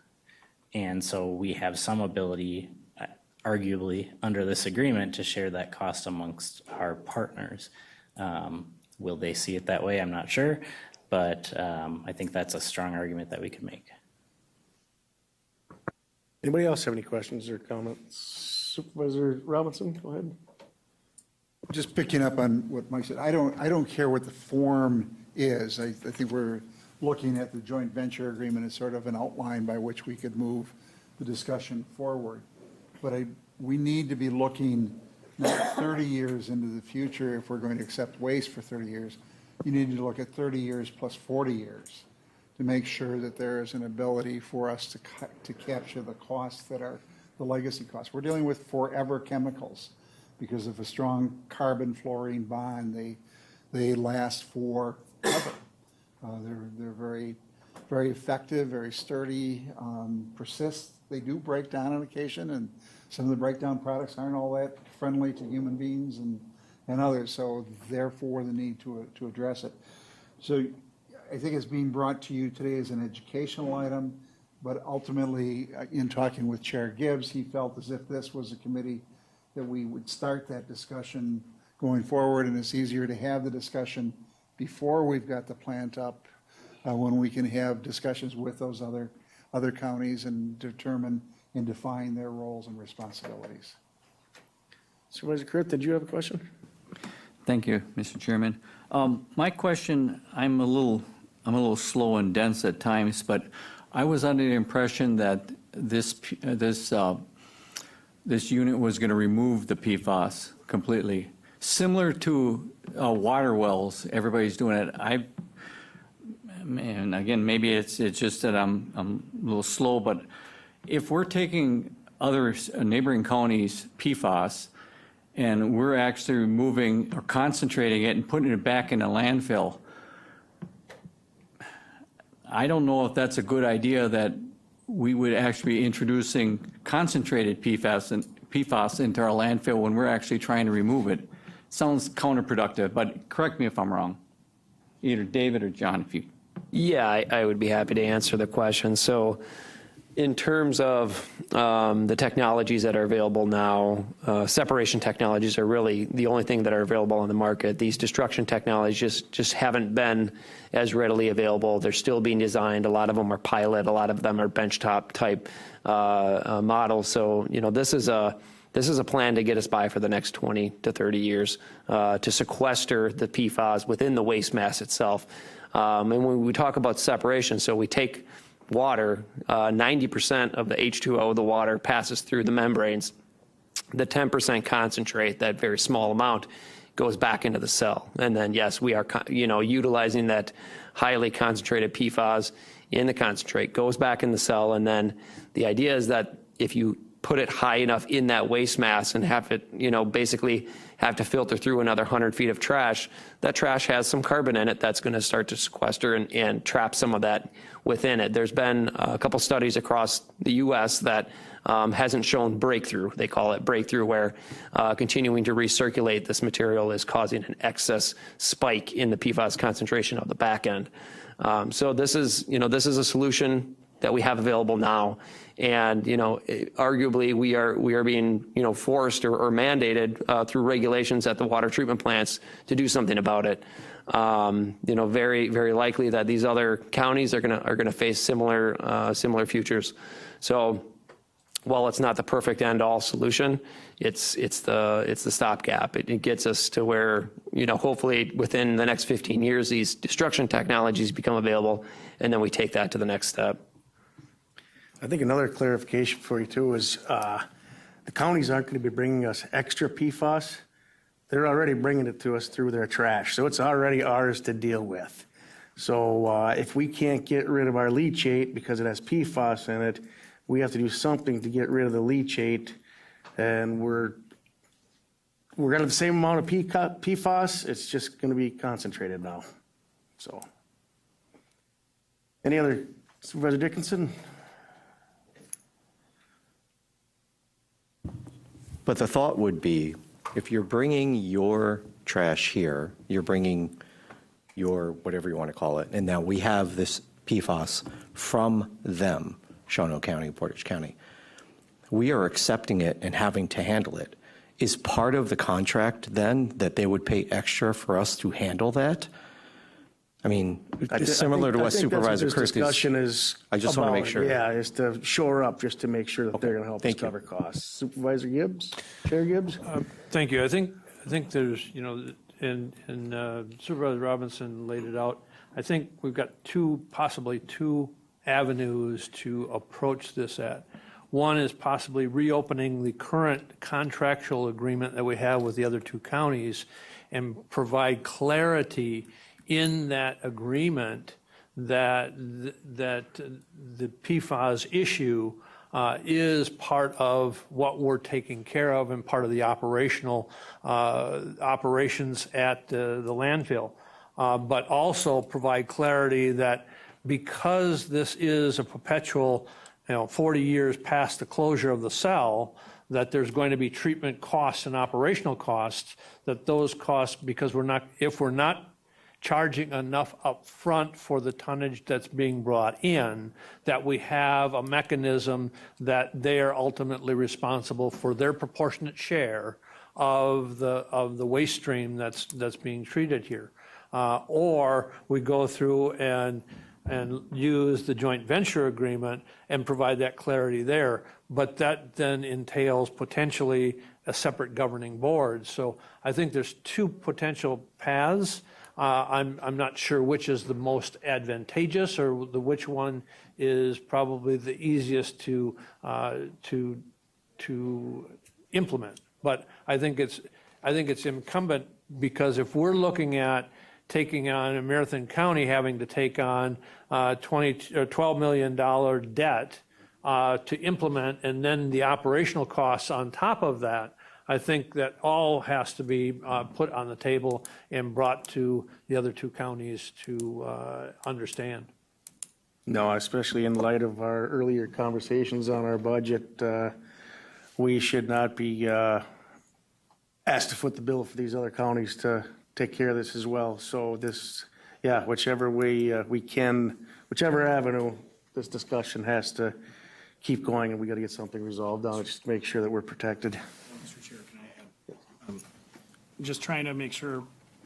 And so we have some ability, arguably, under this agreement to share that cost amongst our partners. Will they see it that way? I'm not sure, but I think that's a strong argument that we could make. Anybody else have any questions or comments? Supervisor Robinson, go ahead. Just picking up on what Mike said, I don't care what the form is. I think we're looking at the joint venture agreement as sort of an outline by which we could move the discussion forward. But we need to be looking not 30 years into the future if we're going to accept waste for 30 years. You need to look at 30 years plus 40 years to make sure that there is an ability for us to capture the costs that are the legacy costs. We're dealing with forever chemicals because of a strong carbon fluorine bond. They last forever. They're very, very effective, very sturdy, persist. They do break down on occasion, and some of the breakdown products aren't all that friendly to human beings and others. So therefore, the need to address it. So I think it's being brought to you today as an educational item, but ultimately, in talking with Chair Gibbs, he felt as if this was a committee that we would start that discussion going forward, and it's easier to have the discussion before we've got the plant up, when we can have discussions with those other counties and determine and define their roles and responsibilities. Supervisor Kurt, did you have a question? Thank you, Mr. Chairman. My question, I'm a little slow and dense at times, but I was under the impression that this unit was going to remove the PFAS completely, similar to water wells. Everybody's doing it. And again, maybe it's just that I'm a little slow, but if we're taking other neighboring counties' PFAS and we're actually removing or concentrating it and putting it back in a landfill, I don't know if that's a good idea that we would actually be introducing concentrated PFAS into our landfill when we're actually trying to remove it. Sounds counterproductive, but correct me if I'm wrong. Either David or John, if you. Yeah, I would be happy to answer the question. So in terms of the technologies that are available now, separation technologies are really the only thing that are available on the market. These destruction technologies just haven't been as readily available. They're still being designed. A lot of them are pilot. A lot of them are benchtop type models. So, this is a plan to get us by for the next 20 to 30 years to sequester the PFAS within the waste mass itself. And when we talk about separation, so we take water, 90% of the H2O of the water passes through the membranes. The 10% concentrate, that very small amount, goes back into the cell. And then, yes, we are, utilizing that highly concentrated PFAS in the concentrate, goes back in the cell. And then the idea is that if you put it high enough in that waste mass and have it, basically have to filter through another 100 feet of trash, that trash has some carbon in it that's going to start to sequester and trap some of that within it. There's been a couple studies across the U.S. that hasn't shown breakthrough. They call it breakthrough, where continuing to recirculate this material is causing an excess spike in the PFAS concentration of the back end. So this is a solution that we have available now. And, arguably we are being, forced or mandated through regulations at the water treatment plants to do something about it. Very, very likely that these other counties are gonna face similar futures. So while it's not the perfect end-all solution, it's the stopgap. It gets us to where, hopefully within the next 15 years, these destruction technologies become available, and then we take that to the next step. I think another clarification for you too is the counties aren't going to be bringing us extra PFAS. They're already bringing it to us through their trash, so it's already ours to deal with. So if we can't get rid of our leachate because it has PFAS in it, we have to do something to get rid of the leachate, and we're going to have the same amount of PFAS. It's just going to be concentrated now. So, any other, Supervisor Dickinson? But the thought would be, if you're bringing your trash here, you're bringing your, whatever you want to call it, and now we have this PFAS from them, Shawano County, Portage County. We are accepting it and having to handle it. Is part of the contract then that they would pay extra for us to handle that? I mean, similar to what Supervisor Kirk is. Discussion is. I just want to make about. sure. Yeah, is to shore up, just to make sure that they're going to help us Thank you. cover costs. Supervisor Gibbs, Chair Gibbs? Thank you. I think there's, and Supervisor Robinson laid it out. I think we've got possibly two avenues to approach this at. One is possibly reopening the current contractual agreement that we have with the other two counties and provide clarity in that agreement that the PFAS issue is part of what we're taking care of and part of the operational operations at the landfill. But also provide clarity that because this is a perpetual, 40 years past the closure of the cell, that there's going to be treatment costs and operational costs, that those costs, because if we're not charging enough up front for the tonnage that's being brought in, that we have a mechanism that they are ultimately responsible for their proportionate share of the waste stream that's being treated here. Or we go through and use the joint venture agreement and provide that clarity there. But that then entails potentially a separate governing board. So I think there's two potential paths. I'm not sure which is the most advantageous or which one is probably the easiest to implement. But I think it's incumbent, because if we're looking at taking on Marathon County having to take on $12 million debt to implement, and then the operational costs on top of that, I think that all has to be put on the table and brought to the other two counties to understand. No, especially in light of our earlier conversations on our budget, we should not be asked to foot the bill for these other counties to take care of this as well. So this, whichever way we can, whichever avenue, this discussion has to keep going, and we got to get something resolved on it, just to make sure that we're protected. Mr. Chair, can I add? Just trying to make sure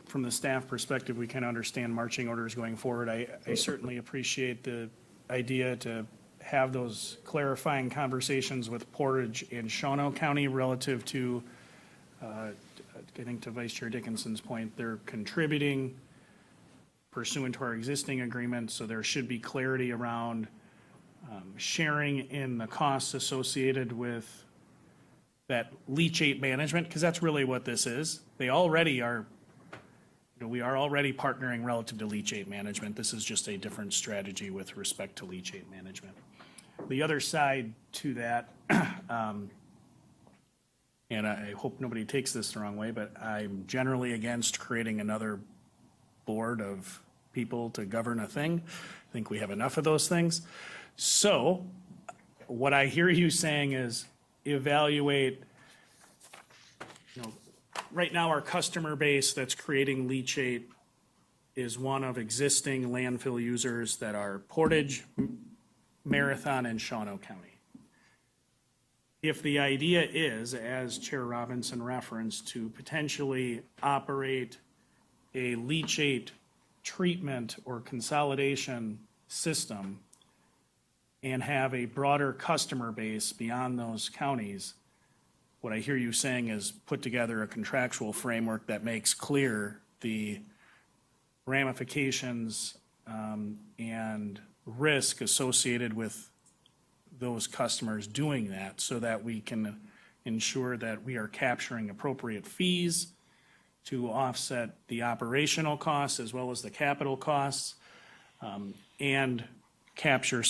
from the staff perspective, we can understand marching orders going forward. I certainly appreciate the idea to have those clarifying conversations with Portage and Shawano County relative to, I think to Vice Chair Dickinson's point, they're contributing pursuant to our existing agreement, so there should be clarity around sharing in the costs associated with that leachate management, because that's really what this is. They already are, we are already partnering relative to leachate management. This is just a different strategy with respect to leachate management. The other side to that, and I hope nobody takes this the wrong way, but I'm generally against creating another board of people to govern a thing. I think we have enough of those things. So what I hear you saying is evaluate, right now our customer base that's creating leachate is one of existing landfill users that are Portage, Marathon, and Shawano County. If the idea is, as Chair Robinson referenced, to potentially operate a leachate treatment or consolidation system and have a broader customer base beyond those counties, what I hear you saying is put together a contractual framework that makes clear the ramifications and risk associated with those customers doing that, so that we can ensure that we are capturing appropriate fees to offset the operational costs as well as the capital costs, and capture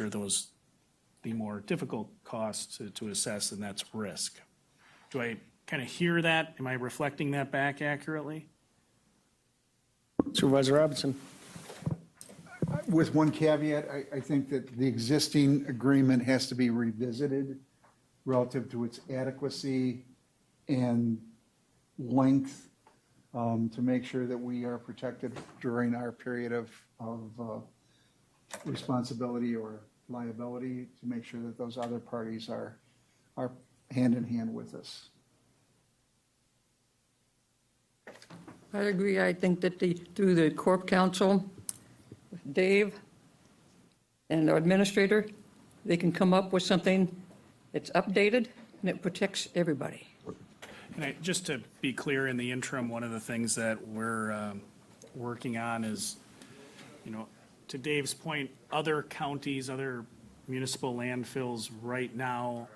those, the more difficult costs to assess, and that's risk. Do I kind of hear that? Am I reflecting that back accurately? Supervisor Robinson. With one caveat, I think that the existing agreement has to be revisited relative to its adequacy and length, to make sure that we are protected during our period of responsibility or liability, to make sure that those other parties are hand in hand with us. I agree. I think that through the Corp Council, Dave and our administrator, they can come up with something that's updated and it protects everybody. And just to be clear, in the interim, one of the things that we're working on is, to Dave's point, other counties, other municipal landfills right now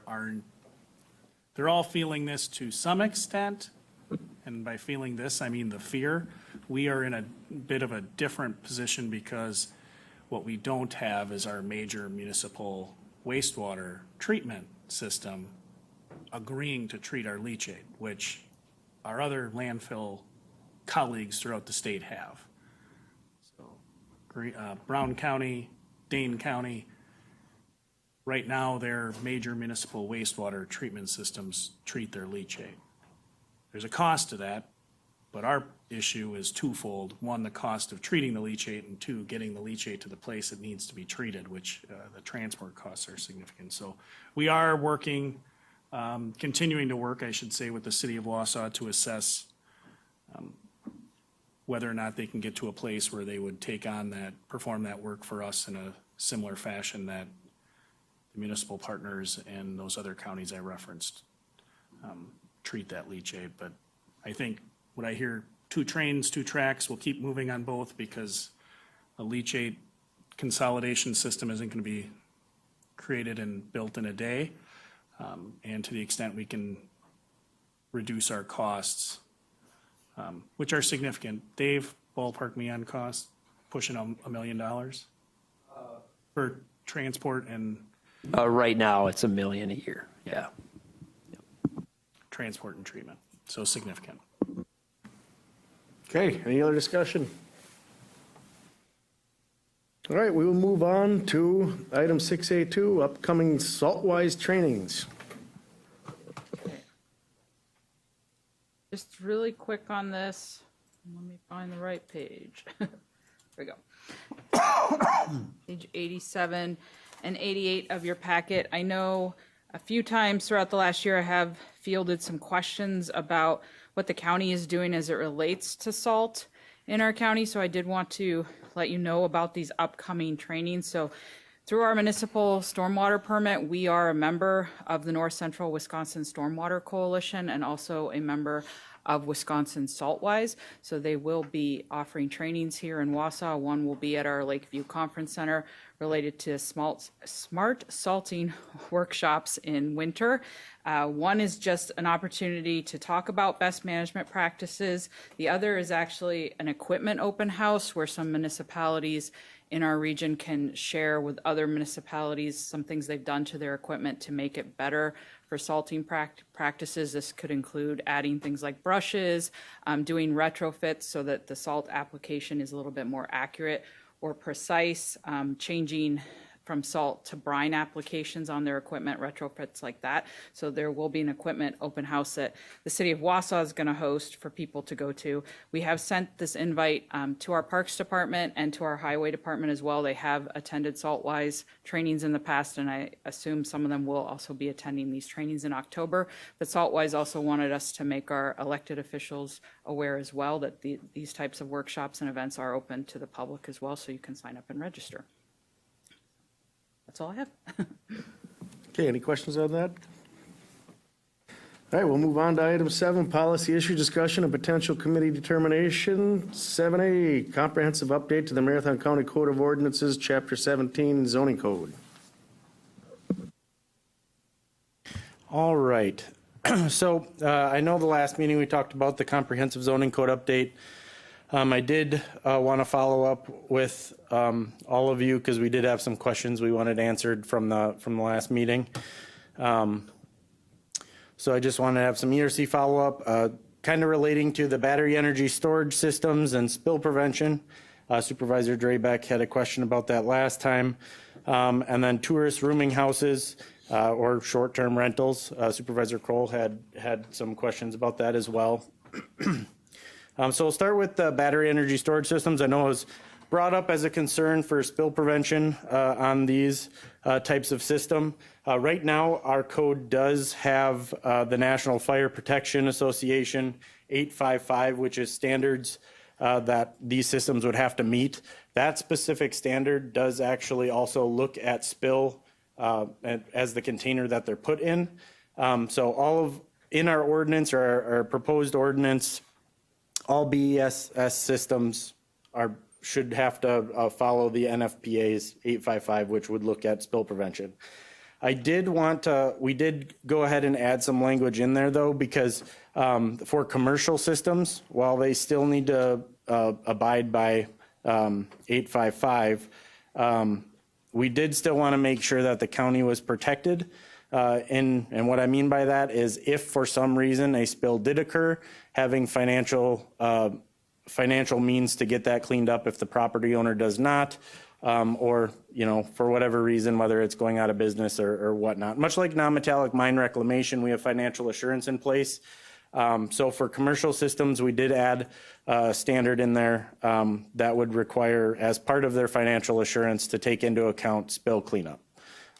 they're all feeling this to some extent. And by feeling this, I mean the fear. We are in a bit of a different position because what we don't have is our major municipal wastewater treatment system agreeing to treat our leachate, which our other landfill colleagues throughout the state have. So Brown County, Dane County, right now their major municipal wastewater treatment systems treat their leachate. There's a cost to that, but our issue is twofold. One, the cost of treating the leachate, and two, getting the leachate to the place it needs to be treated, which the transport costs are significant. So we are working, continuing to work, I should say, with the city of Wausau to assess whether or not they can get to a place where they would take on that, perform that work for us in a similar fashion that the municipal partners and those other counties I referenced treat that leachate. But I think what I hear, 2 trains, 2 tracks, we'll keep moving on both, because a leachate consolidation system isn't going to be created and built in a day. And to the extent we can reduce our costs, which are significant. Dave, ballpark me on cost, pushing $1 million for transport and Right now, it's $1 million a year, yeah. transport and treatment. So significant. Okay, any other discussion? All right, we will move on to item 6A2, upcoming SaltWise trainings. Just really quick on this. Let me find the right page. There we go. Page 87 and 88 of your packet. I know a few times throughout the last year I have fielded some questions about what the county is doing as it relates to salt in our county. So I did want to let you know about these upcoming trainings. So through our municipal stormwater permit, we are a member of the North Central Wisconsin Stormwater Coalition and also a member of Wisconsin SaltWise. So they will be offering trainings here in Wausau. One will be at our Lakeview Conference Center related to smart salting workshops in winter. One is just an opportunity to talk about best management practices. The other is actually an equipment open house where some municipalities in our region can share with other municipalities some things they've done to their equipment to make it better for salting practices. This could include adding things like brushes, doing retrofits so that the salt application is a little bit more accurate or precise, changing from salt to brine applications on their equipment, retrofits like that. So there will be an equipment open house that the city of Wausau is going to host for people to go to. We have sent this invite to our Parks Department and to our Highway Department as well. They have attended SaltWise trainings in the past, and I assume some of them will also be attending these trainings in October. But SaltWise also wanted us to make our elected officials aware as well that these types of workshops and events are open to the public as well, so you can sign up and register. That's all I have. Okay, any questions on that? All right, we'll move on to item 7, policy issue discussion and potential committee determination. 7A, comprehensive update to the Marathon County Code of Ordinances, Chapter 17, zoning code. All right. So I know the last meeting we talked about the comprehensive zoning code update. I did want to follow up with all of you because we did have some questions we wanted answered from the last meeting. So I just want to have some ERC follow-up, kind of relating to the battery energy storage systems and spill prevention. Supervisor Draybeck had a question about that last time. And then tourist rooming houses or short-term rentals. Supervisor Kroll had some questions about that as well. So we'll start with the battery energy storage systems. I know it was brought up as a concern for spill prevention on these types of system. Right now, our code does have the National Fire Protection Association 855, which is standards that these systems would have to meet. That specific standard does actually also look at spill as the container that they're put in. So in our ordinance or our proposed ordinance, all BESS systems should have to follow the NFPA's 855, which would look at spill prevention. We did go ahead and add some language in there though, because for commercial systems, while they still need to abide by 855, we did still want to make sure that the county was protected. And what I mean by that is if for some reason a spill did occur, having financial means to get that cleaned up if the property owner does not, or, for whatever reason, whether it's going out of business or whatnot. Much like non-metallic mine reclamation, we have financial assurance in place. So for commercial systems, we did add a standard in there that would require, as part of their financial assurance, to take into account spill cleanup,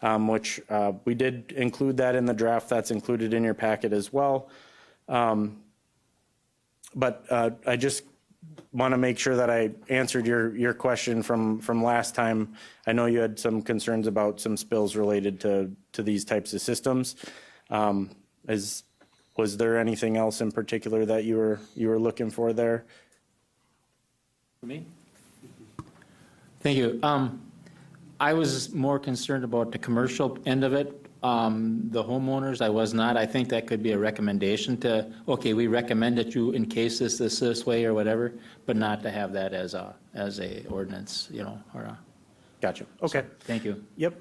which we did include that in the draft that's included in your packet as well. But I just want to make sure that I answered your question from last time. I know you had some concerns about some spills related to these types of systems. Was there anything else in particular that you were looking for there? For me? Thank you. I was more concerned about the commercial end of it. The homeowners, I was not. I think that could be a recommendation to, okay, we recommend that you encase this way or whatever, but not to have that as a ordinance, or a. Gotcha. Okay. Thank you. Yep.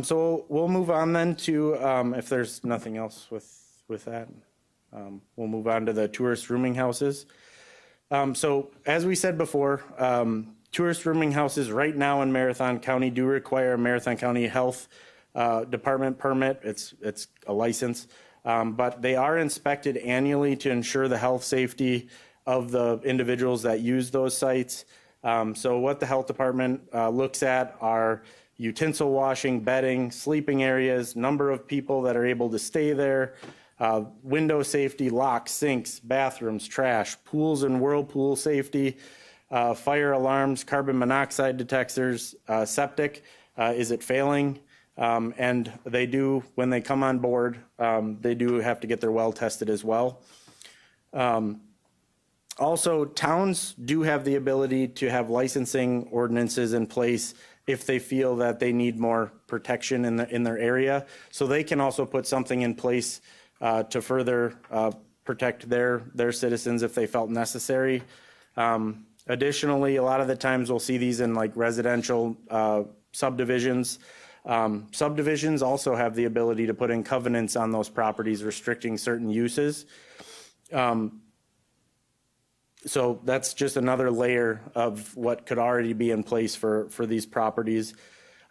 So we'll move on then to, if there's nothing else with that, we'll move on to the tourist rooming houses. So as we said before, tourist rooming houses right now in Marathon County do require a Marathon County Health Department permit. It's a license, but they are inspected annually to ensure the health safety of the individuals that use those sites. So what the health department looks at are utensil washing, bedding, sleeping areas, number of people that are able to stay there, window safety, locks, sinks, bathrooms, trash, pools and whirlpool safety, fire alarms, carbon monoxide detectors, septic, is it failing? And they do, when they come on board, they do have to get their well tested as well. Also, towns do have the ability to have licensing ordinances in place if they feel that they need more protection in their area. So they can also put something in place to further protect their citizens if they felt necessary. Additionally, a lot of the times we'll see these in like residential subdivisions. Subdivisions also have the ability to put in covenants on those properties restricting certain uses. So that's just another layer of what could already be in place for these properties.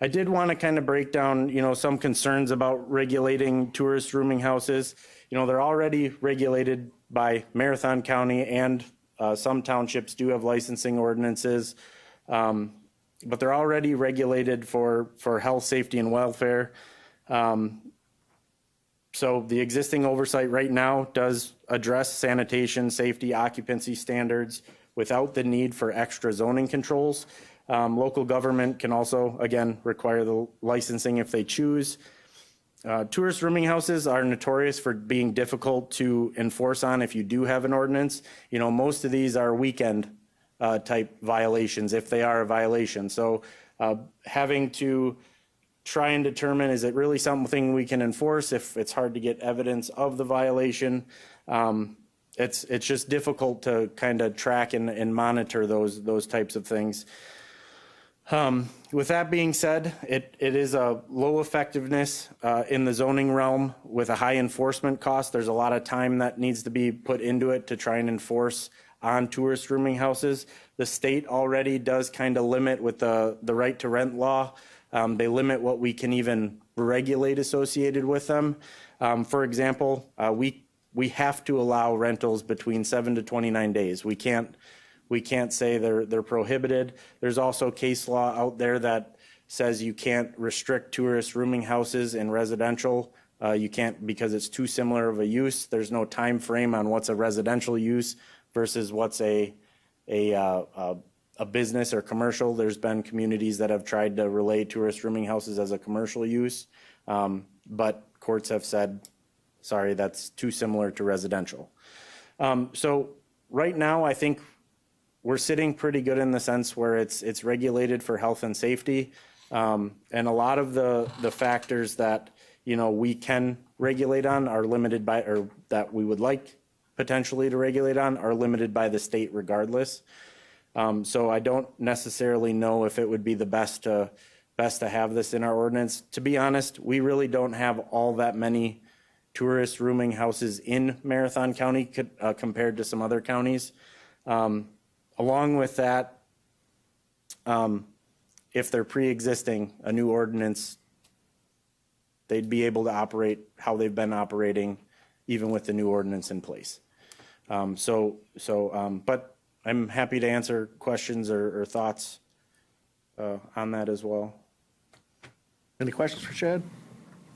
I did want to kind of break down, some concerns about regulating tourist rooming houses. They're already regulated by Marathon County, and some townships do have licensing ordinances, but they're already regulated for health, safety, and welfare. So the existing oversight right now does address sanitation, safety, occupancy standards without the need for extra zoning controls. Local government can also, again, require the licensing if they choose. Tourist rooming houses are notorious for being difficult to enforce on if you do have an ordinance. Most of these are weekend type violations if they are a violation. So having to try and determine, is it really something we can enforce if it's hard to get evidence of the violation? It's just difficult to kind of track and monitor those types of things. With that being said, it is a low effectiveness in the zoning realm with a high enforcement cost. There's a lot of time that needs to be put into it to try and enforce on tourist rooming houses. The state already does kind of limit with the right to rent law. They limit what we can even regulate associated with them. For example, we have to allow rentals between 7 to 29 days. We can't say they're prohibited. There's also case law out there that says you can't restrict tourist rooming houses in residential. You can't, because it's too similar of a use. There's no time frame on what's a residential use versus what's a business or commercial. There's been communities that have tried to relate tourist rooming houses as a commercial use, but courts have said, sorry, that's too similar to residential. So right now, I think we're sitting pretty good in the sense where it's regulated for health and safety. And a lot of the factors that, we can regulate on are limited by, or that we would like potentially to regulate on, are limited by the state regardless. So I don't necessarily know if it would be the best to have this in our ordinance. To be honest, we really don't have all that many tourist rooming houses in Marathon County compared to some other counties. Along with that, if they're pre-existing, a new ordinance, they'd be able to operate how they've been operating even with the new ordinance in place. But I'm happy to answer questions or thoughts on that as well. Any questions for Chad?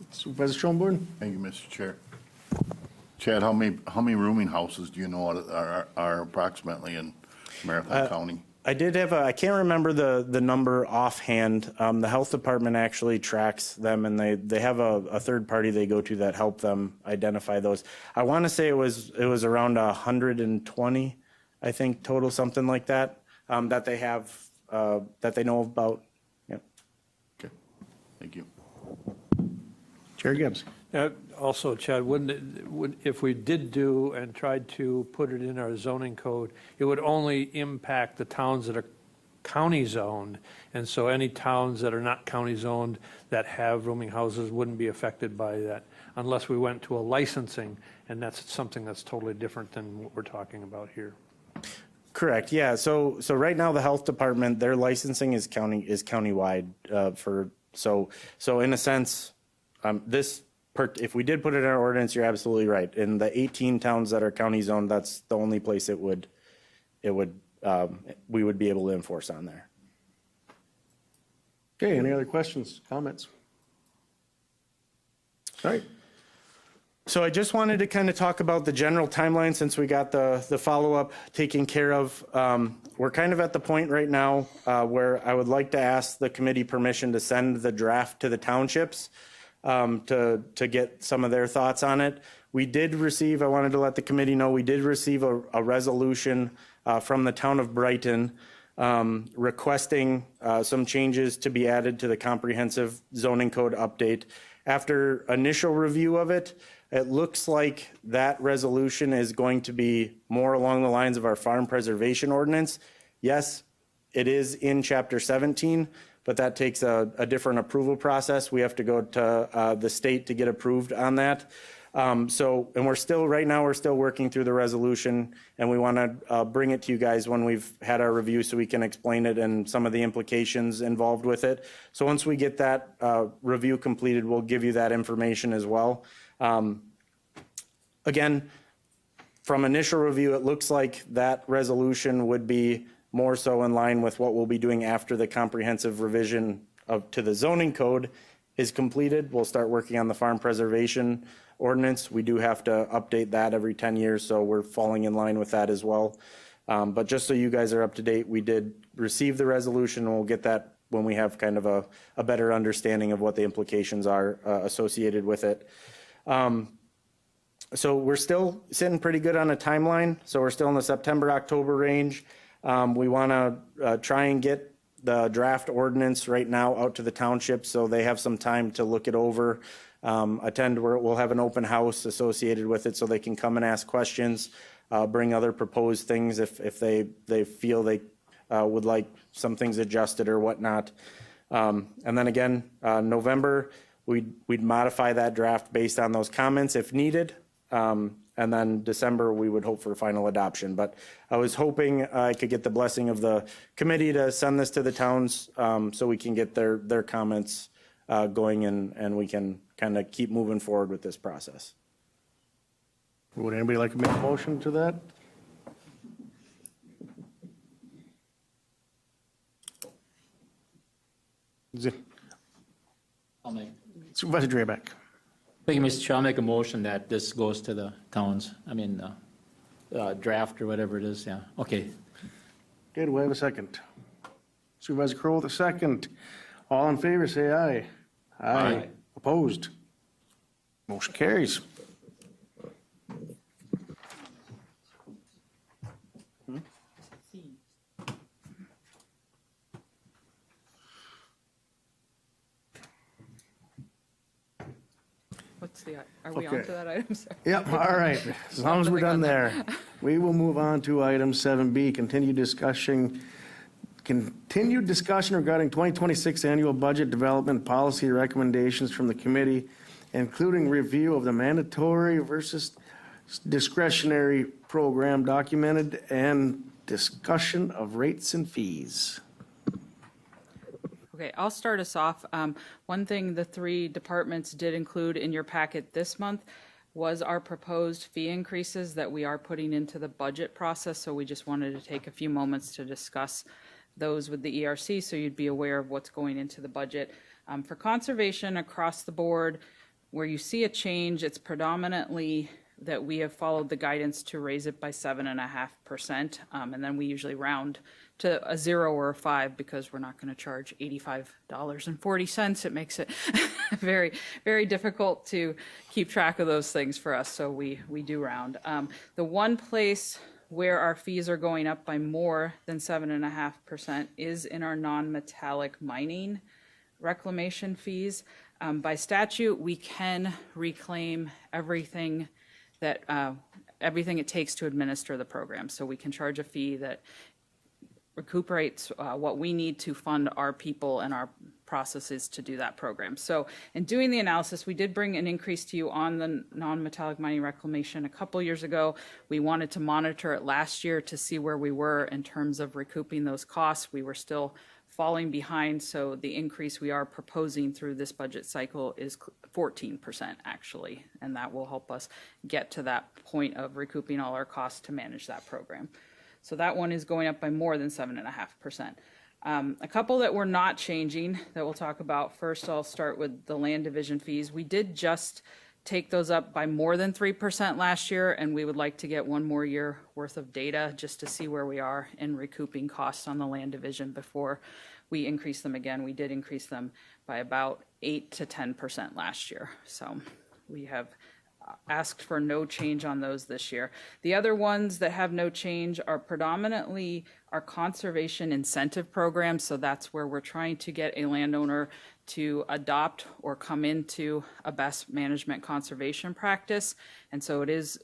Supervisor Schoenborn? Thank you, Mr. Chair. Chad, how many rooming houses do you know are approximately in Marathon County? I did have I can't remember the number offhand. The health department actually tracks them, and they have a third party they go to that help them identify those. I want to say it was around 120, I think, total, something like that, that they have, that they know about. Yep. Okay, thank you. Jerry Gibbs. Also, Chad, if we did do and tried to put it in our zoning code, it would only impact the towns that are county zoned. And so any towns that are not county zoned that have rooming houses wouldn't be affected by that unless we went to a licensing. And that's something that's totally different than what we're talking about here. Correct. Yeah. So right now the health department, their licensing is countywide so in a sense, if we did put it in our ordinance, you're absolutely right. In the 18 towns that are county zoned, that's the only place we would be able to enforce on there. Okay, any other questions, comments? All right. So I just wanted to kind of talk about the general timeline since we got the follow-up taken care of. We're kind of at the point right now where I would like to ask the committee permission to send the draft to the townships to get some of their thoughts on it. We did receive, I wanted to let the committee know, we did receive a resolution from the town of Brighton requesting some changes to be added to the comprehensive zoning code update. After initial review of it, it looks like that resolution is going to be more along the lines of our farm preservation ordinance. Yes, it is in chapter 17, but that takes a different approval process. We have to go to the state to get approved on that. So, and right now, we're still working through the resolution, and we want to bring it to you guys when we've had our review so we can explain it and some of the implications involved with it. So once we get that review completed, we'll give you that information as well. Again, from initial review, it looks like that resolution would be more so in line with what we'll be doing after the comprehensive revision to the zoning code is completed. We'll start working on the farm preservation ordinance. We do have to update that every 10 years, so we're falling in line with that as well. But just so you guys are up to date, we did receive the resolution, and we'll get that when we have kind of a better understanding of what the implications are associated with it. So we're still sitting pretty good on a timeline. So we're still in the September, October range. We want to try and get the draft ordinance right now out to the township so they have some time to look it over, we'll have an open house associated with it so they can come and ask questions, bring other proposed things if they feel they would like some things adjusted or whatnot. And then again, November, we'd modify that draft based on those comments if needed. And then December, we would hope for final adoption. But I was hoping I could get the blessing of the committee to send this to the towns so we can get their comments going and we can kind of keep moving forward with this process. Would anybody like to make a motion to that? I'll make. Supervisor Drayback. Thank you, Mr. Chair. I'll make a motion that this goes to the towns, draft or whatever it is, yeah. Okay. Okay, do we have a second? Supervisor Crowell with a second. All in favor, say aye. Aye. Opposed? Motion carries. Are we on Okay. to that item? Sorry. Yep, all right. As long as we're done there, we will move on to item 7B, continued discussion regarding 2026 annual budget development policy recommendations from the committee, including review of the mandatory versus discretionary program documented and discussion of rates and fees. Okay, I'll start us off. One thing the three departments did include in your packet this month was our proposed fee increases that we are putting into the budget process. So we just wanted to take a few moments to discuss those with the ERC so you'd be aware of what's going into the budget. For conservation across the board, where you see a change, it's predominantly that we have followed the guidance to raise it by 7.5%. And then we usually round to a 0 or a 5 because we're not going to charge $85.40. It makes it very, very difficult to keep track of those things for us. So we do round. The one place where our fees are going up by more than 7.5% is in our non-metallic mining reclamation fees. By statute, we can reclaim everything it takes to administer the program. So we can charge a fee that recuperates what we need to fund our people and our processes to do that program. So in doing the analysis, we did bring an increase to you on the non-metallic mining reclamation a couple years ago. We wanted to monitor it last year to see where we were in terms of recouping those costs. We were still falling behind, so the increase we are proposing through this budget cycle is 14% actually, and that will help us get to that point of recouping all our costs to manage that program. So that one is going up by more than 7.5%. A couple that we're not changing that we'll talk about. First, I'll start with the land division fees. We did just take those up by more than 3% last year, and we would like to get one more year worth of data just to see where we are in recouping costs on the land division before we increase them again. We did increase them by about 8 to 10% last year. So we have asked for no change on those this year. The other ones that have no change are predominantly our conservation incentive programs. So that's where we're trying to get a landowner to adopt or come into a best management conservation practice. And so it is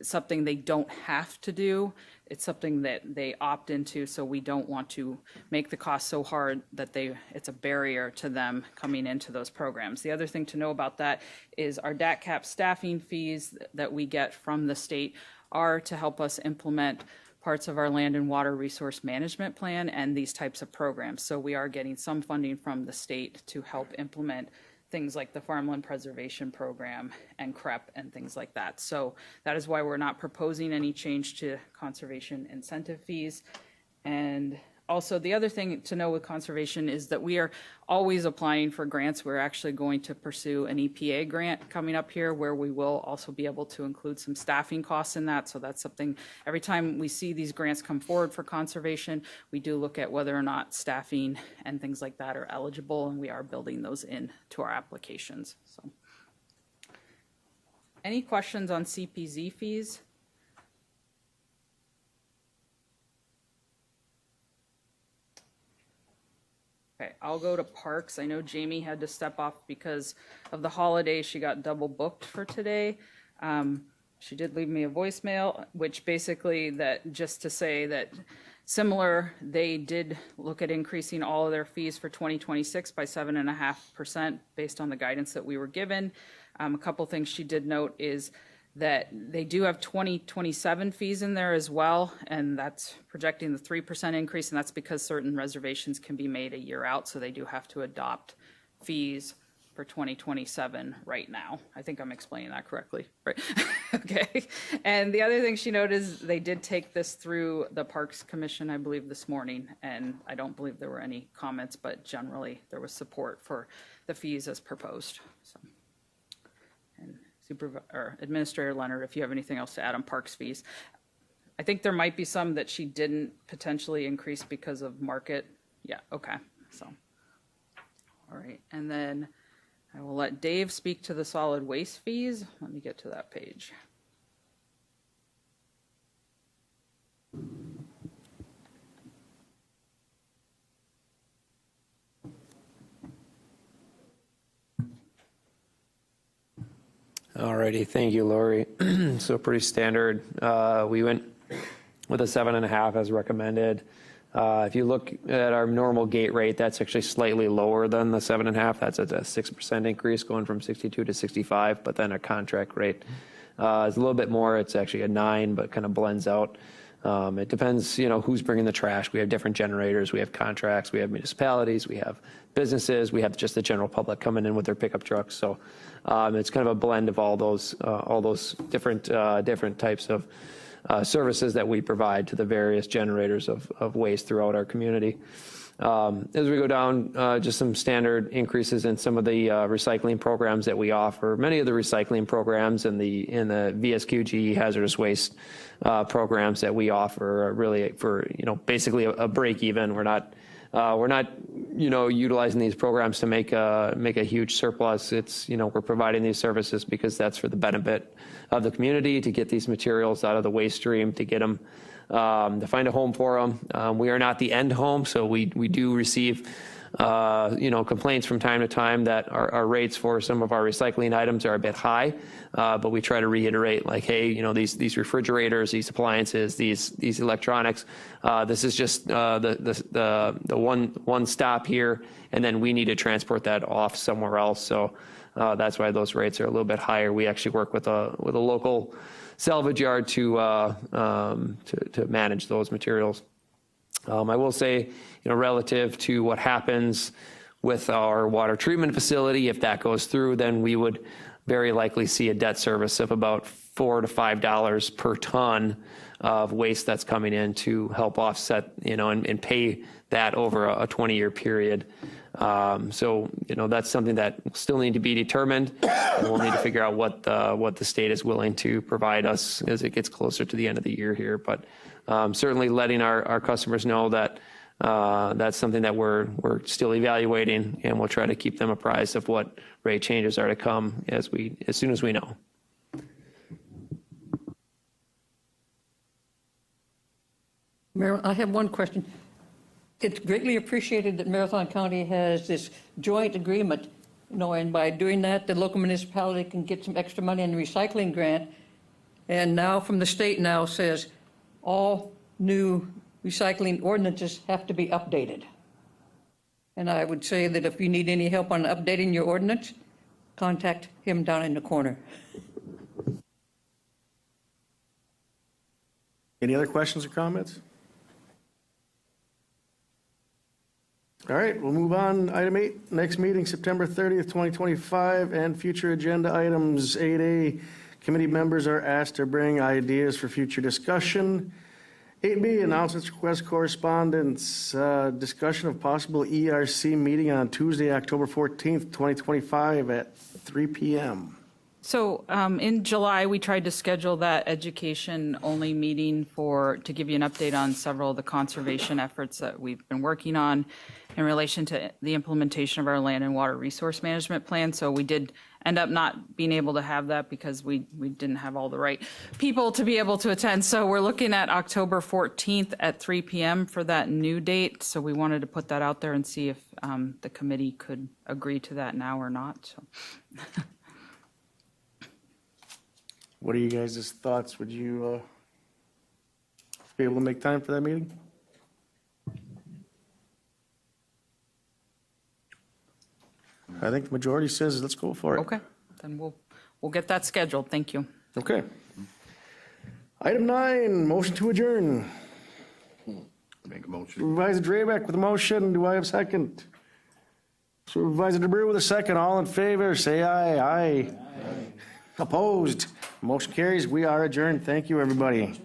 something they don't have to do. It's something that they opt into, so we don't want to make the cost so hard that it's a barrier to them coming into those programs. The other thing to know about that is our DATCAP staffing fees that we get from the state are to help us implement parts of our land and water resource management plan and these types of programs. So we are getting some funding from the state to help implement things like the Farmland Preservation Program and CREP and things like that. So that is why we're not proposing any change to conservation incentive fees. And also, the other thing to know with conservation is that we are always applying for grants. We're actually going to pursue an EPA grant coming up here where we will also be able to include some staffing costs in that. So that's something, every time we see these grants come forward for conservation, we do look at whether or not staffing and things like that are eligible, and we are building those into our applications. So, any questions on CPZ fees? Okay, I'll go to parks. I know Jamie had to step off because of the holiday. She got double booked for today. She did leave me a voicemail, which basically just to say that similar, they did look at increasing all of their fees for 2026 by 7.5% based on the guidance that we were given. A couple things she did note is that they do have 2027 fees in there as well, and that's projecting the 3% increase, and that's because certain reservations can be made a year out, so they do have to adopt fees for 2027 right now. I think I'm explaining that correctly, right? Okay. And the other thing she noted is they did take this through the Parks Commission, I believe, this morning, and I don't believe there were any comments, but generally there was support for the fees as proposed. So. And Administrator Leonard, if you have anything else to add on parks fees. I think there might be some that she didn't potentially increase because of market. Yeah, okay, so. All right, and then I will let Dave speak to the solid waste fees. Let me get to that page. Alrighty, thank you, Lori. So pretty standard. We went with a 7.5 as recommended. If you look at our normal gate rate, that's actually slightly lower than the 7.5. That's at a 6% increase going from 62 to 65, but then our contract rate is a little bit more. It's actually a 9, but kind of blends out. It depends, who's bringing the trash. We have different generators. We have contracts. We have municipalities. We have businesses. We have just the general public coming in with their pickup trucks. So it's kind of a blend of all those different types of services that we provide to the various generators of waste throughout our community. As we go down, just some standard increases in some of the recycling programs that we offer. Many of the recycling programs in the VSQG hazardous waste programs that we offer are really for basically a break even. We're not utilizing these programs to make a huge surplus. It's we're providing these services because that's for the benefit of the community, to get these materials out of the waste stream, to get them to find a home for them. We are not the end home, so we do receive complaints from time to time that our rates for some of our recycling items are a bit high, but we try to reiterate, like, hey, these refrigerators, these appliances, these electronics, this is just the one stop here, and then we need to transport that off somewhere else. So that's why those rates are a little bit higher. We actually work with a local salvage yard to manage those materials. I will say, relative to what happens with our water treatment facility, if that goes through, then we would very likely see a debt service of about $4 to $5 per ton of waste that's coming in to help offset, and pay that over a 20-year period. So, that's something that will still need to be determined, and we'll need to figure out what the state is willing to provide us as it gets closer to the end of the year here. But certainly letting our customers know that that's something that we're still evaluating, and we'll try to keep them apprised of what rate changes are to come as soon as we know. Mayor, I have one question. It's greatly appreciated that Marathon County has this joint agreement, and by doing that, the local municipality can get some extra money in the recycling grant. And now from the state now says all new recycling ordinances have to be updated. And I would say that if you need any help on updating your ordinance, contact him down in the corner. Any other questions or comments? All right, we'll move on. Item 8, next meeting, September 30th, 2025, and future agenda items. 8A, committee members are asked to bring ideas for future discussion. 8B, announcements, requests, correspondence, discussion of possible ERC meeting on Tuesday, October 14th, 2025 at 3 p.m. So in July, we tried to schedule that education-only meeting to give you an update on several of the conservation efforts that we've been working on in relation to the implementation of our land and water resource management plan. So we did end up not being able to have that because we didn't have all the right people to be able to attend. So we're looking at October 14th at 3 p.m. for that new date. So we wanted to put that out there and see if the committee could agree to that now or not. So. What are you guys' thoughts? Would you be able to make time for that meeting? I think the majority says let's go for it. Okay, then we'll get that scheduled. Thank you. Okay. Item 9, motion to adjourn. Make a motion. Supervisor Drabek with a motion. Do I have a second? Supervisor DeBrew with a second. All in favor, say aye. Aye. Opposed? Motion carries. We are adjourned. Thank you, everybody.